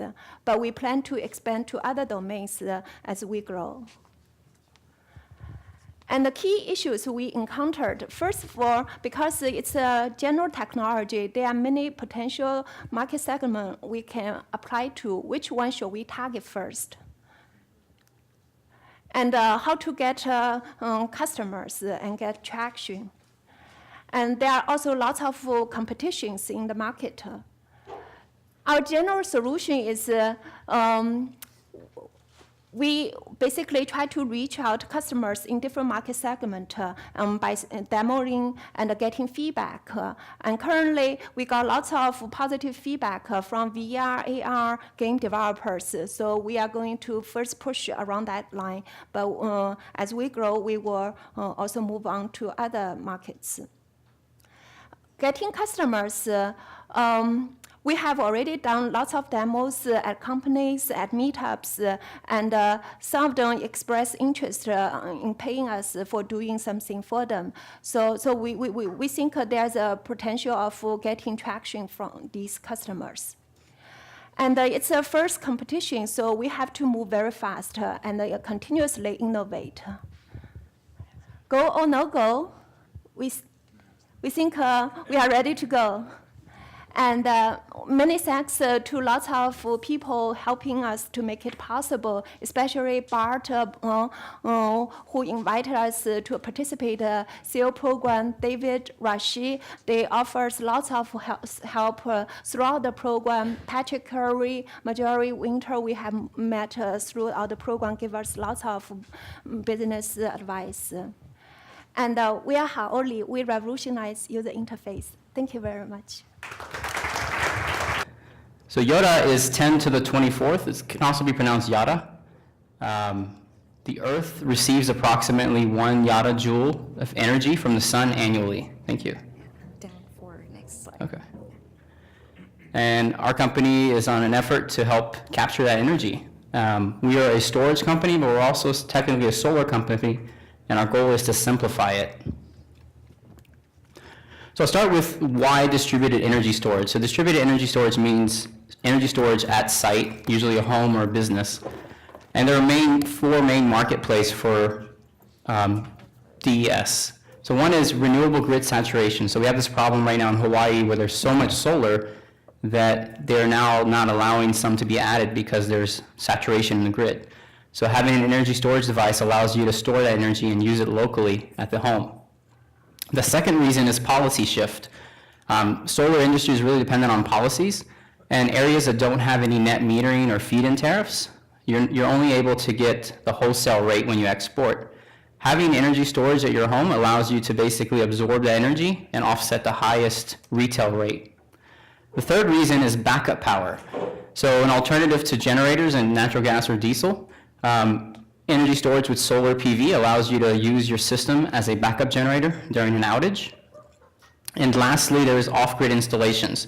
Speaker 11: but we plan to expand to other domains as we grow. And the key issues we encountered, first of all, because it's a general technology, there are many potential market segments we can apply to. Which one should we target first? And how to get customers and get traction. And there are also lots of competitions in the market. Our general solution is we basically try to reach out customers in different market segments by demoing and getting feedback. And currently, we got lots of positive feedback from VR, AR game developers. So we are going to first push around that line. But as we grow, we will also move on to other markets. Getting customers, we have already done lots of demos at companies, at meetups, and some of them express interest in paying us for doing something for them. So we think there's a potential of getting traction from these customers. And it's a first competition, so we have to move very fast and continuously innovate. Go or no go, we think we are ready to go. And many thanks to lots of people helping us to make it possible, especially Bart, who invited us to participate in the SEAL program, David, Rashi. They offers lots of help throughout the program. Patrick Curry, Marjorie Winter, we have met throughout the program, give us lots of business advice. And we are Haoli, we revolutionize user interface. Thank you very much.
Speaker 8: So Yoda is 10 to the 24th. It can also be pronounced Yada. The Earth receives approximately 1 Yada joule of energy from the sun annually. Thank you.
Speaker 12: Down for next slide.
Speaker 8: Okay. And our company is on an effort to help capture that energy. We are a storage company, but we're also technically a solar company, and our goal is to simplify it. So I'll start with why distributed energy storage. So distributed energy storage means energy storage at site, usually a home or a business. And there are 4 main marketplaces for DES. So one is renewable grid saturation. So we have this problem right now in Hawaii where there's so much solar that they're now not allowing some to be added because there's saturation in the grid. So having an energy storage device allows you to store that energy and use it locally at the home. The second reason is policy shift. Solar industry is really dependent on policies, and areas that don't have any net metering or feed-in tariffs, you're only able to get the wholesale rate when you export. Having energy storage at your home allows you to basically absorb the energy and offset the highest retail rate. The third reason is backup power. So an alternative to generators and natural gas or diesel, energy storage with solar PV allows you to use your system as a backup generator during an outage. And lastly, there is off-grid installations.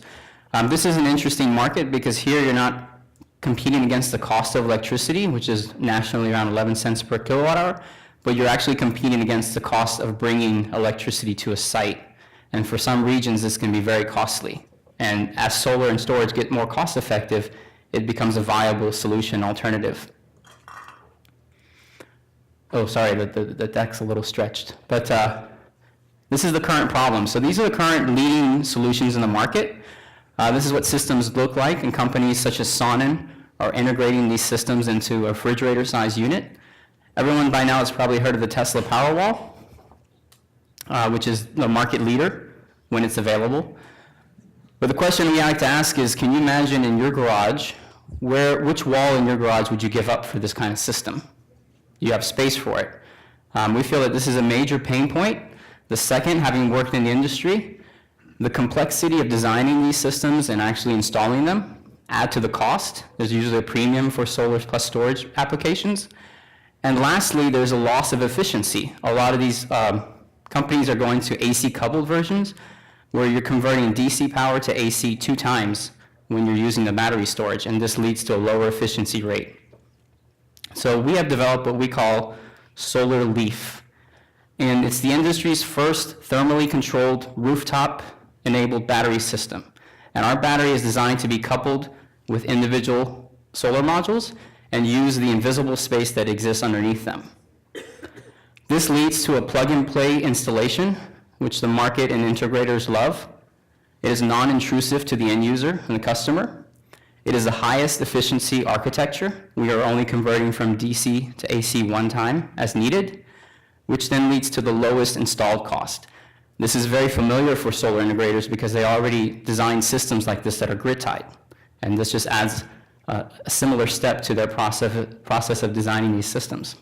Speaker 8: This is an interesting market because here you're not competing against the cost of electricity, which is nationally around 11 cents per kilowatt hour, but you're actually competing against the cost of bringing electricity to a site. And for some regions, this can be very costly. And as solar and storage get more cost effective, it becomes a viable solution alternative. Oh, sorry, the deck's a little stretched. But this is the current problem. So these are the current leading solutions in the market. This is what systems look like, and companies such as Sonnen are integrating these systems into a refrigerator-sized unit.
Speaker 9: Everyone by now has probably heard of the Tesla Powerwall, which is the market leader when it's available. But the question we like to ask is, can you imagine in your garage, which wall in your garage would you give up for this kind of system? You have space for it. We feel that this is a major pain point. The second, having worked in the industry, the complexity of designing these systems and actually installing them add to the cost. There's usually a premium for solar plus storage applications. And lastly, there's a loss of efficiency. A lot of these companies are going to AC coupled versions, where you're converting DC power to AC 2 times when you're using the battery storage, and this leads to a lower efficiency rate. So we have developed what we call Solar Leaf, and it's the industry's first thermally controlled rooftop-enabled battery system. And our battery is designed to be coupled with individual solar modules and use the invisible space that exists underneath them. This leads to a plug-and-play installation, which the market and integrators love. It is non-intrusive to the end user and the customer. It is the highest efficiency architecture. We are only converting from DC to AC 1 time as needed, which then leads to the lowest installed cost. This is very familiar for solar integrators because they already design systems like this that are grid-tied. And this just adds a similar step to their process of designing these systems.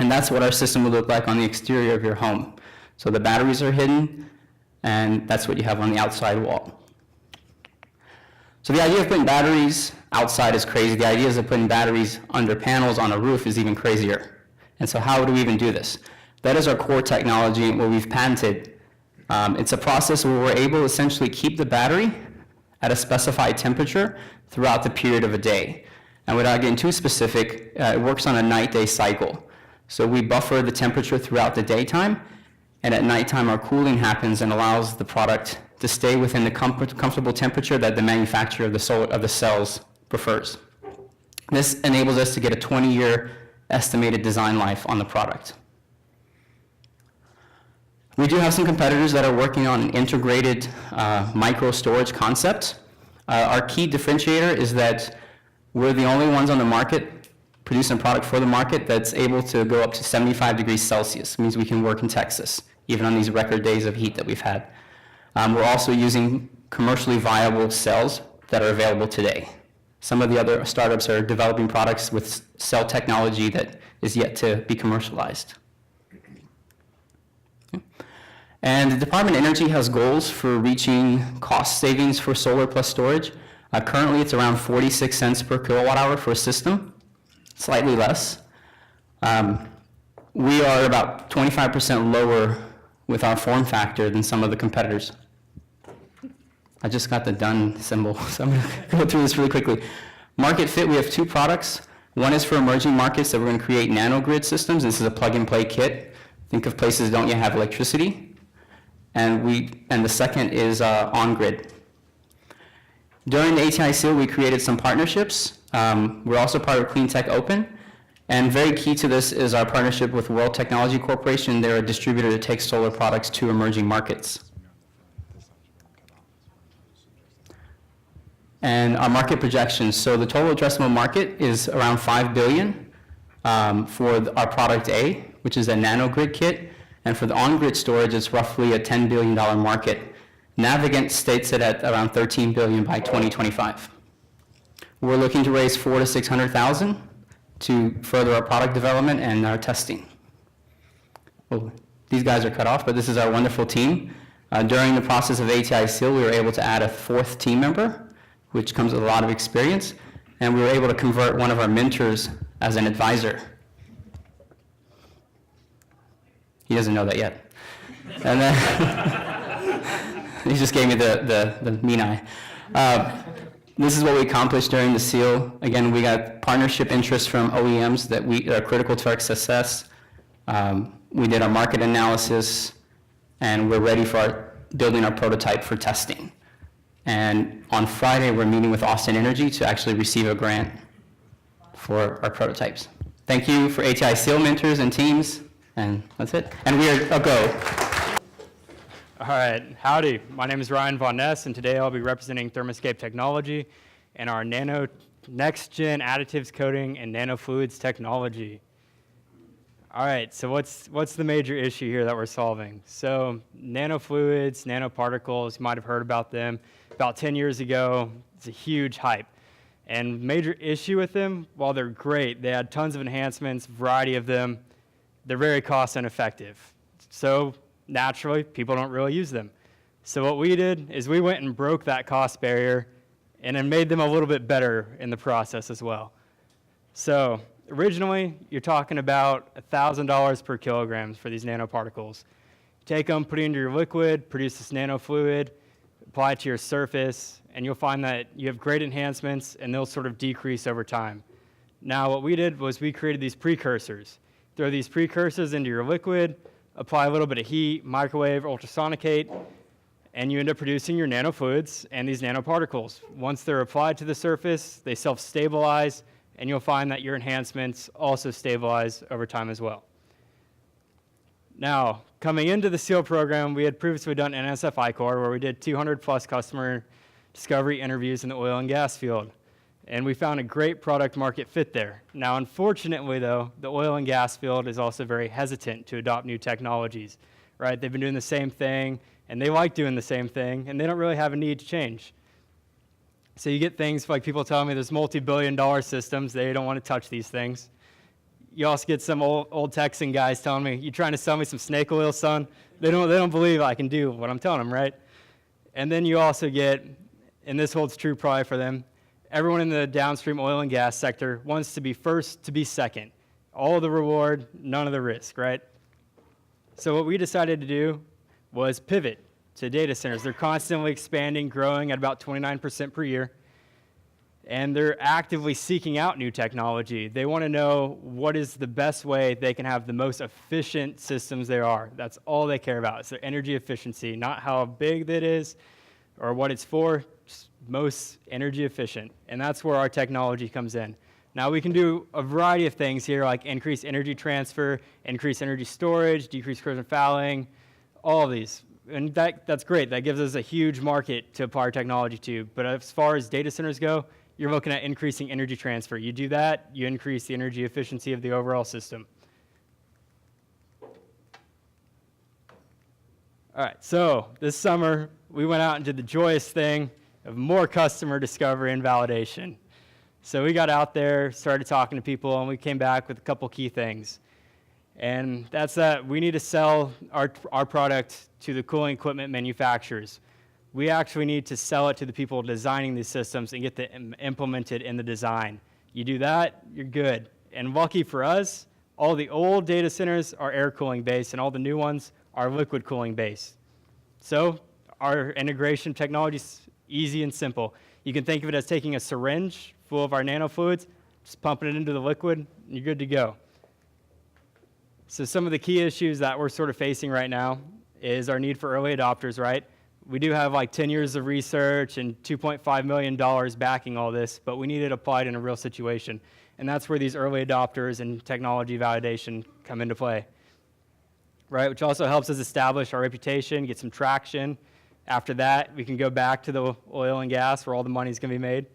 Speaker 9: And that's what our system would look like on the exterior of your home. So the batteries are hidden, and that's what you have on the outside wall. So the idea of putting batteries outside is crazy. The idea of putting batteries under panels on a roof is even crazier. And so how do we even do this? That is our core technology, what we've patented. It's a process where we're able to essentially keep the battery at a specified temperature throughout the period of a day. And without getting too specific, it works on a night-day cycle. So we buffer the temperature throughout the daytime, and at nighttime our cooling happens and allows the product to stay within the comfortable temperature that the manufacturer of the cells prefers. This enables us to get a 20-year estimated design life on the product. We do have some competitors that are working on an integrated micro storage concept. Our key differentiator is that we're the only ones on the market producing a product for the market that's able to go up to 75 degrees Celsius. It means we can work in Texas, even on these record days of heat that we've had. We're also using commercially viable cells that are available today. Some of the other startups are developing products with cell technology that is yet to be commercialized. And the Department of Energy has goals for reaching cost savings for solar plus storage. Currently, it's around 46 cents per kilowatt hour for a system, slightly less. We are about 25% lower with our form factor than some of the competitors. I just got the done symbol, so I'm going to go through this really quickly. Market fit, we have 2 products. One is for emerging markets that we're going to create nanogrid systems. This is a plug-and-play kit. Think of places that don't yet have electricity. And the second is on-grid. During the ATI Seal, we created some partnerships. We're also part of Clean Tech Open. And very key to this is our partnership with World Technology Corporation. They're a distributor that takes solar products to emerging markets. And our market projections. So the total addressable market is around $5 billion for our product A, which is a nanogrid kit. And for the on-grid storage, it's roughly a $10 billion market. Navigant states it at around $13 billion by 2025. We're looking to raise $400,000 to $600,000 to further our product development and our testing. Well, these guys are cut off, but this is our wonderful team. During the process of ATI Seal, we were able to add a 4th team member, which comes with a lot of experience, and we were able to convert one of our mentors as an advisor. He doesn't know that yet. And then he just gave me the mean eye. This is what we accomplished during the seal. Again, we got partnership interest from OEMs that are critical to our success. We did our market analysis, and we're ready for building our prototype for testing. And on Friday, we're meeting with Austin Energy to actually receive a grant for our prototypes. Thank you for ATI Seal mentors and teams, and that's it. And we are a go.
Speaker 7: All right, howdy. My name is Ryan Von Ness, and today I'll be representing Thermoscape Technology and our next-gen additives coating and nanofluids technology. All right, so what's the major issue here that we're solving? So nanofluids, nanoparticles, you might have heard about them. About 10 years ago, it's a huge hype. And major issue with them, while they're great, they had tons of enhancements, variety of them, they're very cost ineffective. So naturally, people don't really use them. So what we did is we went and broke that cost barrier and then made them a little bit better in the process as well. So originally, you're talking about $1,000 per kilogram for these nanoparticles. Take them, put it into your liquid, produce this nanofluid, apply it to your surface, and you'll find that you have great enhancements, and they'll sort of decrease over time. Now, what we did was we created these precursors. Throw these precursors into your liquid, apply a little bit of heat, microwave, ultrasonicate, and you end up producing your nanofluids and these nanoparticles. Once they're applied to the surface, they self-stabilize, and you'll find that your enhancements also stabilize over time as well. Now, coming into the SEAL program, we had previously done NSF I-Corps, where we did 200+ customer discovery interviews in the oil and gas field. And we found a great product market fit there. Now, unfortunately, though, the oil and gas field is also very hesitant to adopt new technologies, right? They've been doing the same thing, and they like doing the same thing, and they don't really have a need to change. So you get things like people telling me there's multi-billion-dollar systems, they don't want to touch these things. You also get some old Texan guys telling me, "You trying to sell me some snake oil, son?" They don't believe I can do what I'm telling them, right? And then you also get, and this holds true probably for them, everyone in the downstream oil and gas sector wants to be first to be second. All of the reward, none of the risk, right? So what we decided to do was pivot to data centers. They're constantly expanding, growing at about 29% per year. And they're actively seeking out new technology. They want to know what is the best way they can have the most efficient systems there are. That's all they care about. It's their energy efficiency, not how big that is or what it's for, just most energy efficient. And that's where our technology comes in. Now, we can do a variety of things here, like increase energy transfer, increase energy storage, decrease corrosion fouling, all of these. And that's great. That gives us a huge market to apply our technology to. But as far as data centers go, you're looking at increasing energy transfer. You do that, you increase the energy efficiency of the overall system. All right, so this summer, we went out and did the joyous thing of more customer discovery and validation. So we got out there, started talking to people, and we came back with a couple key things. And that's that we need to sell our product to the cooling equipment manufacturers. We actually need to sell it to the people designing these systems and get them implemented in the design. You do that, you're good. And lucky for us, all the old data centers are air cooling based, and all the new ones are liquid cooling based. So our integration technology is easy and simple. You can think of it as taking a syringe full of our nanofluids, just pumping it into the liquid, and you're good to go. So some of the key issues that we're sort of facing right now is our need for early adopters, right? We do have like 10 years of research and $2.5 million backing all this, but we need it applied in a real situation. And that's where these early adopters and technology validation come into play, right? Which also helps us establish our reputation, get some traction. After that, we can go back to the oil and gas where all the money's gonna be made.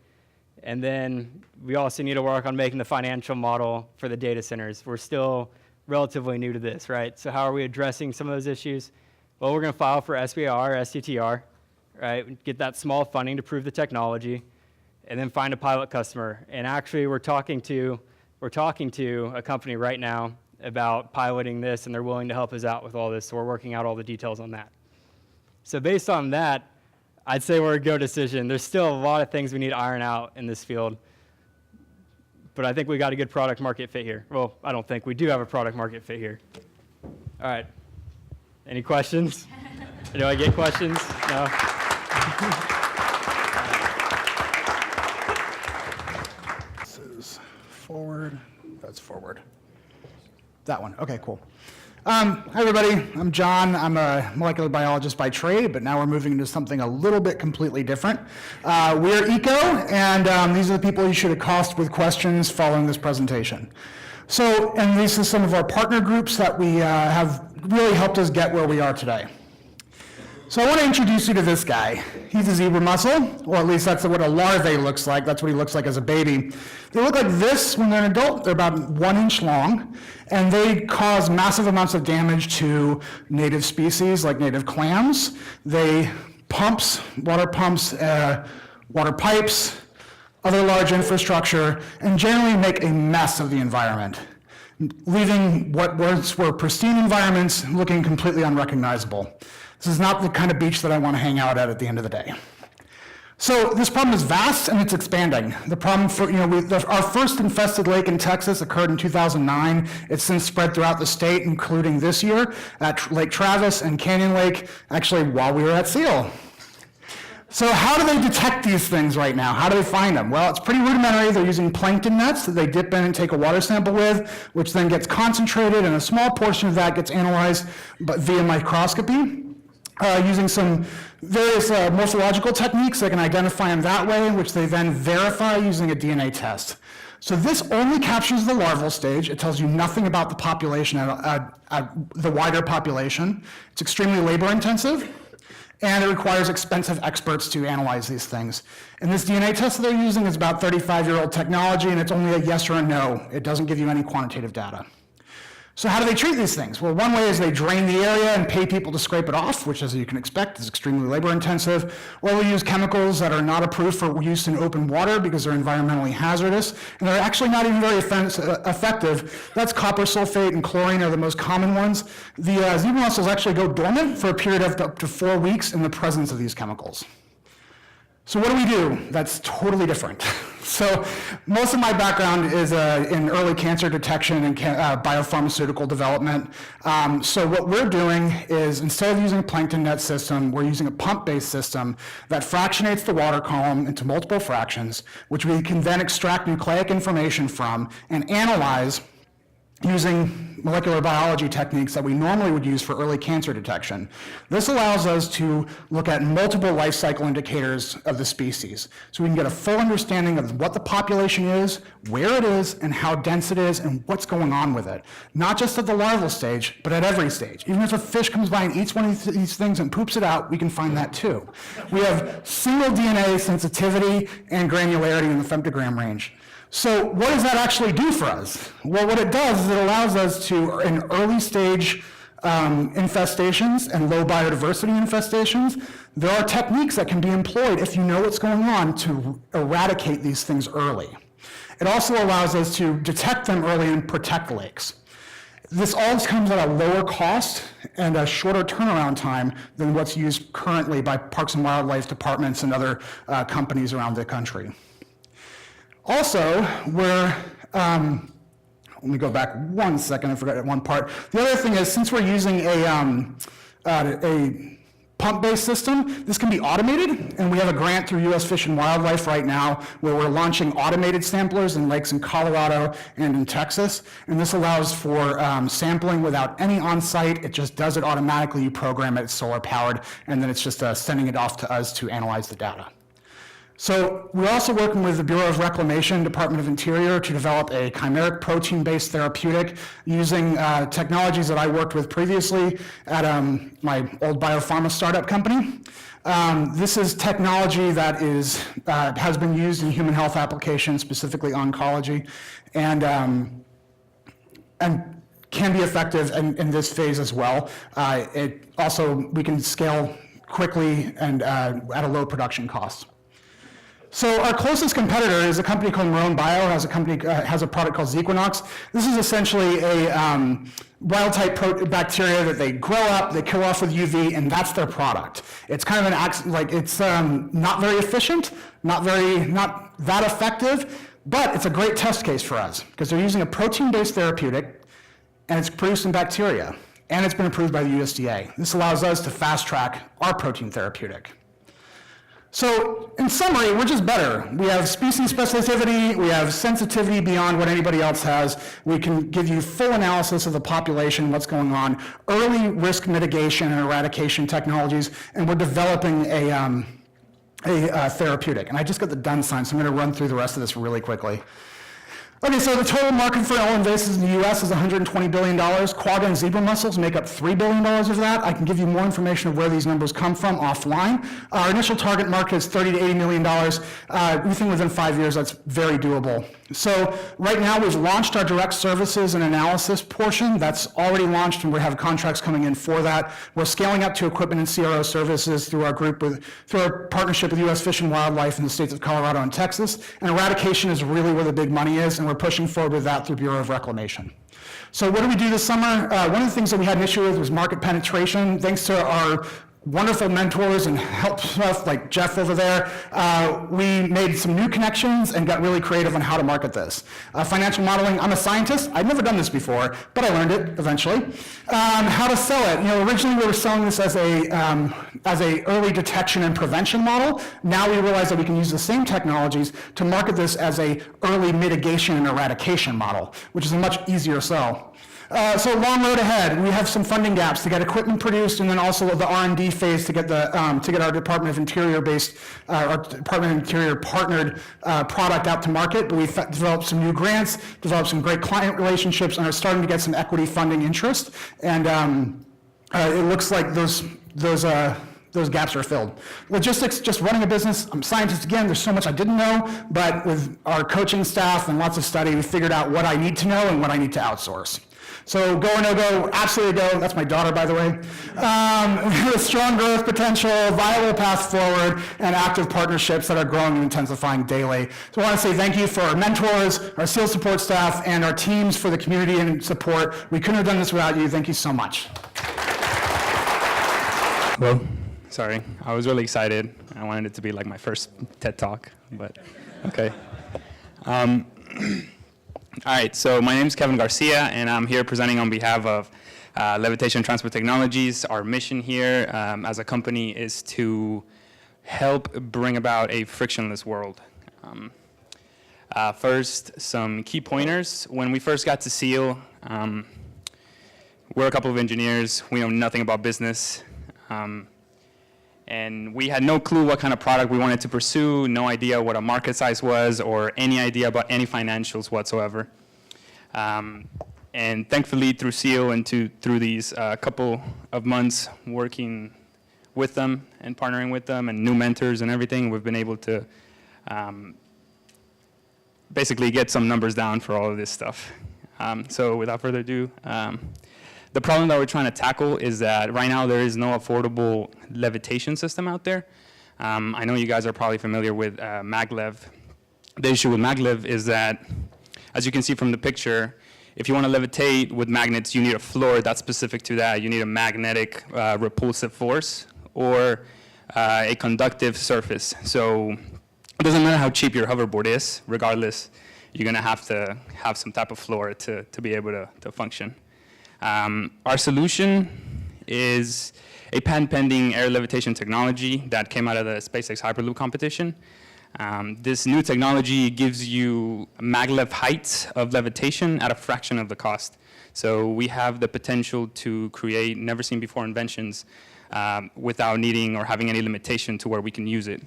Speaker 7: And then we also need to work on making the financial model for the data centers. We're still relatively new to this, right? So how are we addressing some of those issues? Well, we're going to file for SBIR or STTR, right? Get that small funding to prove the technology, and then find a pilot customer. And actually, we're talking to a company right now about piloting this, and they're willing to help us out with all this. So we're working out all the details on that. So based on that, I'd say we're a go decision. There's still a lot of things we need to iron out in this field. But I think we got a good product market fit here. Well, I don't think. We do have a product market fit here. All right. Any questions? Do I get questions? No?
Speaker 13: This is forward. That's forward. That one. Okay, cool. Hi, everybody. I'm John. I'm a molecular biologist by trade, but now we're moving into something a little bit completely different. We're ECO, and these are the people you should accost with questions following this presentation. So, and these are some of our partner groups that we have really helped us get where we are today. So I want to introduce you to this guy. He's a zebra mussel, or at least that's what a larvae looks like. That's what he looks like as a baby. They look like this when they're an adult. They're about 1 inch long, and they cause massive amounts of damage to native species like native clams. They water pumps, water pipes, other large infrastructure, and generally make a mess of the environment, leaving what once were pristine environments looking completely unrecognizable. This is not the kind of beach that I want to hang out at the end of the day. So this problem is vast and it's expanding. The problem for, our first infested lake in Texas occurred in 2009. It's since spread throughout the state, including this year at Lake Travis and Canyon Lake, actually while we were at Seal. So how do they detect these things right now? How do they find them? Well, it's pretty rudimentary. They're using plankton nets that they dip in and take a water sample with, which then gets concentrated, and a small portion of that gets analyzed via microscopy. Using some various morphological techniques, they can identify them that way, which they then verify using a DNA test. So this only captures the larval stage. It tells you nothing about the population, the wider population. It's extremely labor intensive, and it requires expensive experts to analyze these things. And this DNA test that they're using is about 35-year-old technology, and it's only a yes or a no. It doesn't give you any quantitative data. So how do they treat these things? Well, one way is they drain the area and pay people to scrape it off, which, as you can expect, is extremely labor intensive. Or we use chemicals that are not approved for use in open water because they're environmentally hazardous, and they're actually not even very effective. That's copper sulfate and chlorine are the most common ones. The zebra mussels actually go dormant for a period of up to 4 weeks in the presence of these chemicals. So what do? That's totally different. So most of my background is in early cancer detection and biopharmaceutical development. So what we're doing is, instead of using a plankton net system, we're using a pump-based system that fractionates the water column into multiple fractions, which we can then extract nucleic information from and analyze using molecular biology techniques that we normally would use for early cancer detection. This allows us to look at multiple life cycle indicators of the species, so we can get a full understanding of what the population is, where it is, and how dense it is, and what's going on with it. Not just at the larval stage, but at every stage. Even if a fish comes by and eats one of these things and poops it out, we can find that too. We have single DNA sensitivity and granularity in the femtogram range. So what does that actually do for us? Well, what it does is it allows us to, in early stage infestations and low biodiversity infestations, there are techniques that can be employed if you know what's going on to eradicate these things early. It also allows us to detect them early and protect lakes. This all comes at a lower cost and a shorter turnaround time than what's used currently by Parks and Wildlife departments and other companies around the country. Also, let me go back 1 second, I forgot one part. The other thing is, since we're using a pump-based system, this can be automated, and we have a grant through U.S. Fish and Wildlife right now where we're launching automated samplers in lakes in Colorado and in Texas, and this allows for sampling without any on-site. It just does it automatically. You program it, it's solar-powered, and then it's just sending it off to us to analyze the data. So we're also working with the Bureau of Reclamation, Department of Interior, to develop a chimeric protein-based therapeutic using technologies that I worked with previously at my old biopharma startup company. This is technology that has been used in human health applications, specifically oncology, and can be effective in this phase as well. We can scale quickly and at a low production cost. So our closest competitor is a company called Marrone Bio, has a product called Zequinox. This is essentially a wild-type bacteria that they grow up, they kill off with UV, and that's their product. It's kind of it's not very efficient, not that effective, but it's a great test case for us because they're using a protein-based therapeutic, and it's produced in bacteria, and it's been approved by the USDA. This allows us to fast-track our protein therapeutic. So in summary, we're just better. We have species specificity, we have sensitivity beyond what anybody else has. We can give you full analysis of the population, what's going on, early risk mitigation and eradication technologies, and we're developing a therapeutic. And I just got the done sign, so I'm gonna run through the rest of this really quickly. Okay, so the total market for all invasives in the U.S. is $120 billion. Quagga and zebra mussels make up $3 billion of that. I can give you more information of where these numbers come from offline. Our initial target market is $30 to $80 million. We think within 5 years that's very doable. So right now we've launched our direct services and analysis portion. That's already launched, and we have contracts coming in for that. We're scaling up to equipment and CRO services through our through our partnership with U.S. Fish and Wildlife in the states of Colorado and Texas. And eradication is really where the big money is, and we're pushing forward with that through Bureau of Reclamation. So what did we do this summer? One of the things that we had an issue with was market penetration. Thanks to our wonderful mentors and help stuff like Jeff over there, we made some new connections and got really creative on how to market this. Financial modeling, I'm a scientist. I'd never done this before, but I learned it eventually. How to sell it. Originally we were selling this as a early detection and prevention model. Now we realize that we can use the same technologies to market this as a early mitigation and eradication model, which is a much easier sell. So long road ahead. We have some funding gaps to get equipment produced, and then also the R&D phase to get our Department of Interior partnered product out to market. But we've developed some new grants, developed some great client relationships, and are starting to get some equity funding interest. And it looks like those gaps are filled. Logistics, just running a business. I'm a scientist again, there's so much I didn't know, but with our coaching staff and lots of study, we figured out what I need to know and what I need to outsource. So go or no go, absolutely go. That's my daughter, by the way. With strong growth potential, viable path forward, and active partnerships that are growing and intensifying daily. So I want to say thank you for our mentors, our sales support staff, and our teams for the community and support. We couldn't have done this without you. Thank you so much.
Speaker 14: Hello. Sorry, I was really excited. I wanted it to be like my first TED Talk, but okay. All right, so my name is Kevin Garcia, and I'm here presenting on behalf of Levitation Transport Technologies. Our mission here as a company is to help bring about a frictionless world. First, some key pointers. When we first got to SEAL, we're a couple of engineers. We know nothing about business. And we had no clue what kind of product we wanted to pursue, no idea what a market size was, or any idea about any financials whatsoever. And thankfully, through SEAL and through these couple of months working with them and partnering with them and new mentors and everything, we've been able to basically get some numbers down for all of this stuff. So without further ado, the problem that we're trying to tackle is that right now there is no affordable levitation system out there. I know you guys are probably familiar with maglev. The issue with maglev is that, as you can see from the picture, if you want to levitate with magnets, you need a floor that's specific to that. You need a magnetic repulsive force or a conductive surface. So it doesn't matter how cheap your hoverboard is, regardless, you're going to have some type of floor to be able to function. Our solution is a patent-pending air levitation technology that came out of the SpaceX Hyperloop competition. This new technology gives you maglev heights of levitation at a fraction of the cost. So we have the potential to create never-seen-before inventions without needing or having any limitation to where we can use it.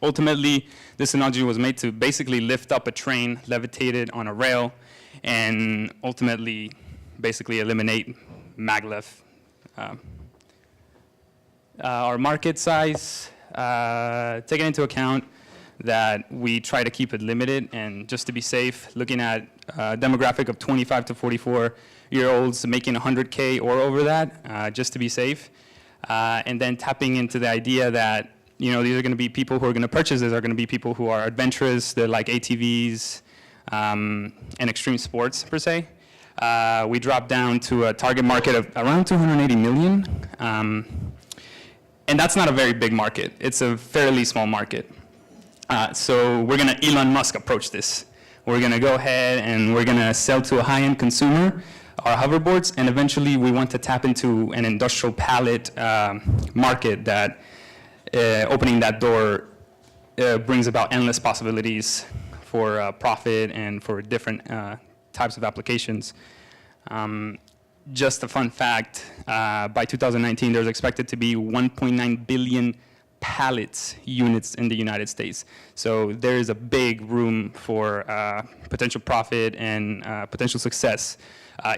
Speaker 14: Ultimately, this technology was made to basically lift up a train, levitate it on a rail, and ultimately basically eliminate maglev. Our market size, taking into account that we try to keep it limited and just to be safe, looking at a demographic of 25 to 44-year-olds making 100K or over that, just to be safe, and then tapping into the idea that these are going to be people who are going to purchase this are going to be people who are adventurous, they're like ATVs, and extreme sports per se. We dropped down to a target market of around 280 million. And that's not a very big market. It's a fairly small market. So we're going to Elon Musk approach this. We're going to go ahead and we're going to sell to a high-end consumer our hoverboards, and eventually we want to tap into an industrial pallet market that opening that door brings about endless possibilities for profit and for different types of applications. Just a fun fact, by 2019, there's expected to be 1.9 billion pallet units in the United States. So there is a big room for potential profit and potential success.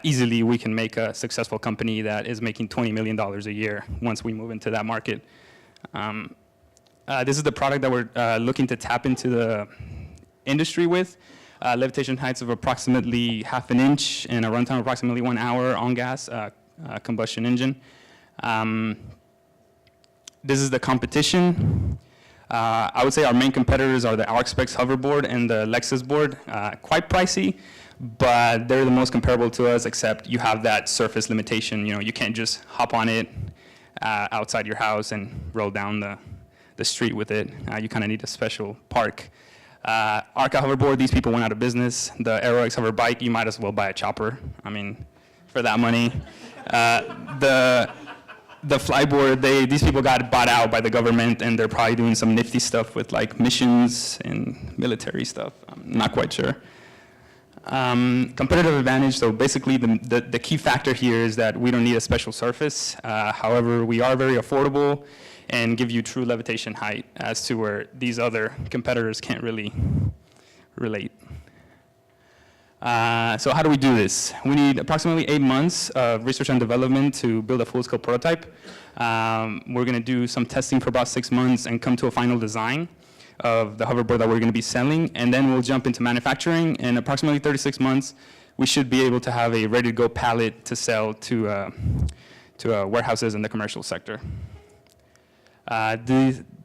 Speaker 14: Easily, we can make a successful company that is making $20 million a year once we move into that market. This is the product that we're looking to tap into the industry with. Levitation heights of approximately ½ an inch and a runtime of approximately 1 hour on gas combustion engine. This is the competition. I would say our main competitors are the ArcSpex hoverboard and the Lexus board. Quite pricey, but they're the most comparable to us, except you have that surface limitation. You can't just hop on it outside your house and roll down the street with it. You kind of need a special park. Arca hoverboard, these people went out of business. The AeroX hover bike, you might as well buy a chopper. I mean, for that money. The flyboard, these people got bought out by the government, and they're probably doing some nifty stuff with like missions and military stuff. I'm not quite sure. Competitive advantage, so basically the key factor here is that we don't need a special surface. However, we are very affordable and give you true levitation height as to where these other competitors can't really relate. So how do we do this? We need approximately 8 months of research and development to build a full-scale prototype. We're going to do some testing for about 6 months and come to a final design of the hoverboard that we're going to be selling, and then we'll jump into manufacturing. In approximately 36 months, we should be able to have a ready-to-go pallet to sell to warehouses in the commercial sector.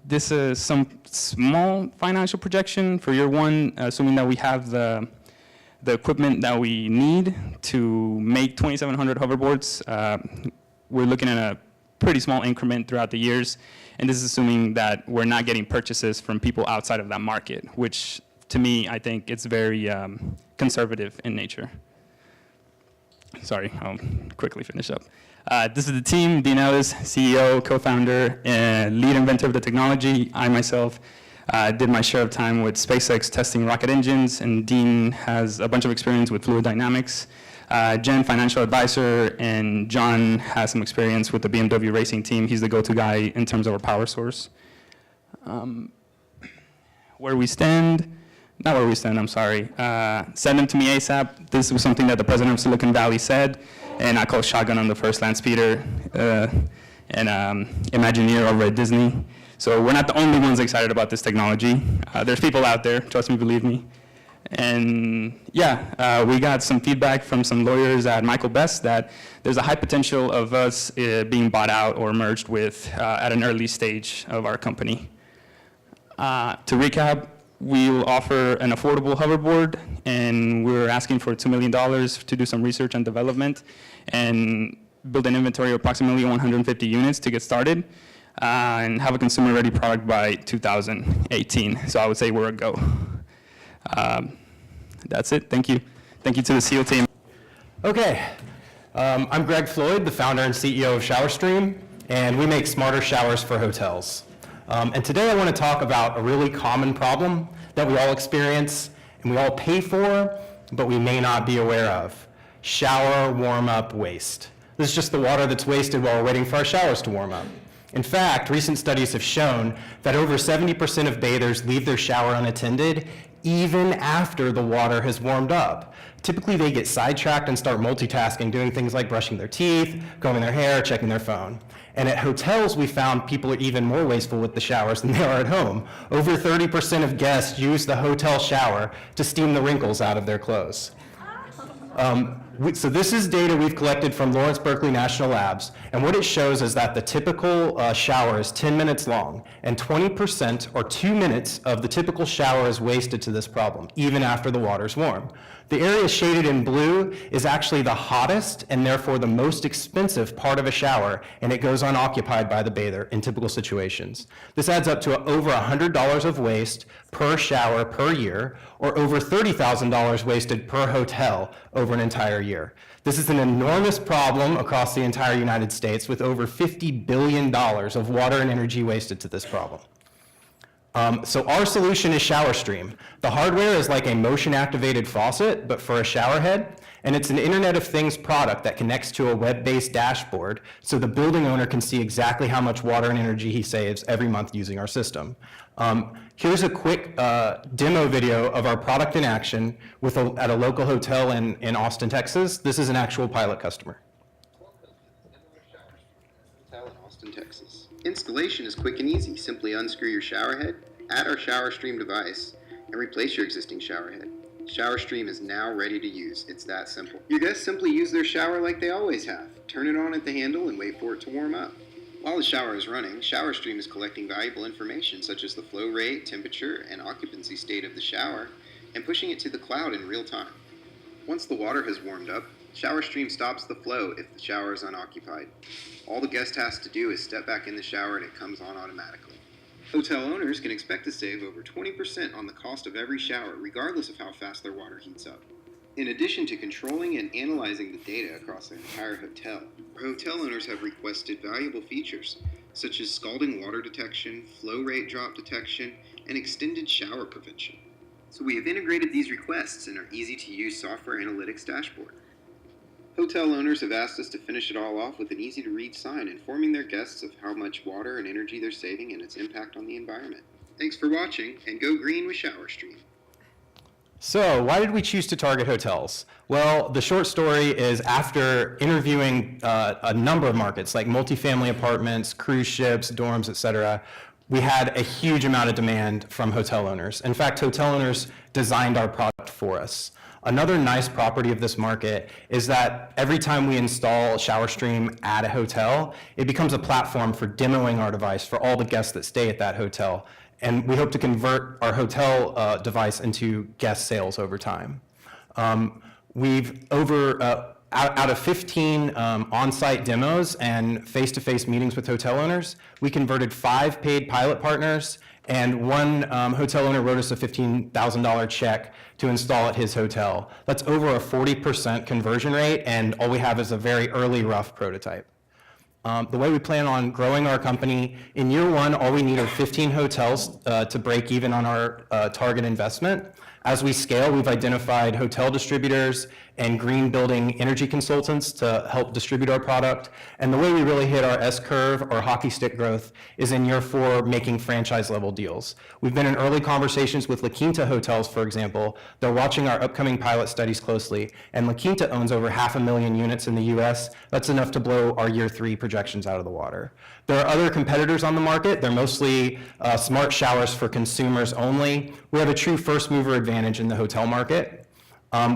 Speaker 14: This is some small financial projection for year one, assuming that we have the equipment that we need to make 2,700 hoverboards. We're looking at a pretty small increment throughout the years, and this is assuming that we're not getting purchases from people outside of that market, which to me, I think it's very conservative in nature. Sorry, I'll quickly finish up. This is the team: Dean Ellis, CEO, co-founder, and lead inventor of the technology. I myself did my share of time with SpaceX testing rocket engines, and Dean has a bunch of experience with fluid dynamics. Jen, financial advisor, and John has some experience with the BMW racing team. He's the go-to guy in terms of our power source. Where we stand, not where we stand, I'm sorry. Send them to me ASAP. This was something that the president of Silicon Valley said, and I call shotgun on the first land speeder and Imagineer over at Disney. So we're not the only ones excited about this technology. There's people out there, trust me, believe me. And yeah, we got some feedback from some lawyers at Michael Best that there's a high potential of us being bought out or merged with at an early stage of our company. To recap, we'll offer an affordable hoverboard, and we're asking for $2 million to do some research and development and build an inventory of approximately 150 units to get started. And have a consumer-ready product by 2018. So I would say we're a go. That's it. Thank you. Thank you to the SEAL team.
Speaker 8: Okay, I'm Greg Floyd, the founder and CEO of ShowerStream, and we make smarter showers for hotels. And today I want to talk about a really common problem that we all experience and we all pay for, but we may not be aware of: shower warm-up waste. This is just the water that's wasted while we're waiting for our showers to warm up. In fact, recent studies have shown that over 70% of bathers leave their shower unattended even after the water has warmed up. Typically, they get sidetracked and start multitasking, doing things like brushing their teeth, combing their hair, checking their phone. And at hotels, we found people are even more wasteful with the showers than they are at home. Over 30% of guests use the hotel shower to steam the wrinkles out of their clothes. So this is data we've collected from Lawrence Berkeley National Labs, and what it shows is that the typical shower is 10 minutes long, and 20% or 2 minutes of the typical shower is wasted to this problem, even after the water's warm. The area shaded in blue is actually the hottest and therefore the most expensive part of a shower, and it goes unoccupied by the bather in typical situations. This adds up to over $100 of waste per shower per year, or over $30,000 wasted per hotel over an entire year. This is an enormous problem across the entire United States, with over $50 billion of water and energy wasted to this problem. So our solution is ShowerStream. The hardware is like a motion-activated faucet, but for a shower head, And it's an Internet of Things product that connects to a web-based dashboard so the building owner can see exactly how much water and energy he saves every month using our system. Here's a quick demo video of our product in action at a local hotel in Austin, Texas. This is an actual pilot customer.
Speaker 15: Hotel in Austin, Texas. Installation is quick and easy. Simply unscrew your shower head, add our ShowerStream device, and replace your existing shower head. ShowerStream is now ready to use. It's that simple. Your guests simply use their shower like they always have. Turn it on at the handle and wait for it to warm up. While the shower is running, ShowerStream is collecting valuable information such as the flow rate, temperature, and occupancy state of the shower, and pushing it to the cloud in real time. Once the water has warmed up, ShowerStream stops the flow if the shower is unoccupied. All the guest has to do is step back in the shower and it comes on automatically. Hotel owners can expect to save over 20% on the cost of every shower, regardless of how fast their water heats up. In addition to controlling and analyzing the data across their entire hotel, our hotel owners have requested valuable features, such as scalding water detection, flow rate drop detection, and extended shower prevention. So we have integrated these requests in our easy-to-use software analytics dashboard. Hotel owners have asked us to finish it all off with an easy-to-read sign informing their guests of how much water and energy they're saving and its impact on the environment. Thanks for watching, and go green with ShowerStream.
Speaker 8: So why did we choose to target hotels? Well, the short story is after interviewing a number of markets like multifamily apartments, cruise ships, dorms, et cetera, we had a huge amount of demand from hotel owners. In fact, hotel owners designed our product for us. Another nice property of this market is that every time we install ShowerStream at a hotel, it becomes a platform for demoing our device for all the guests that stay at that hotel. And we hope to convert our hotel device into guest sales over time. We've out of 15 on-site demos and face-to-face meetings with hotel owners, we converted 5 paid pilot partners, and one hotel owner wrote us a $15,000 check to install at his hotel. That's over a 40% conversion rate, and all we have is a very early rough prototype. The way we plan on growing our company, in year 1, all we need are 15 hotels to break even on our target investment. As we scale, we've identified hotel distributors and green building energy consultants to help distribute our product. And the way we really hit our S-curve or hockey stick growth is in year 4, making franchise level deals. We've been in early conversations with La Quinta Hotels, for example. They're watching our upcoming pilot studies closely. And La Quinta owns over 500,000 units in the US. That's enough to blow our year 3 projections out of the water. There are other competitors on the market. They're mostly smart showers for consumers only. We have a true first mover advantage in the hotel market.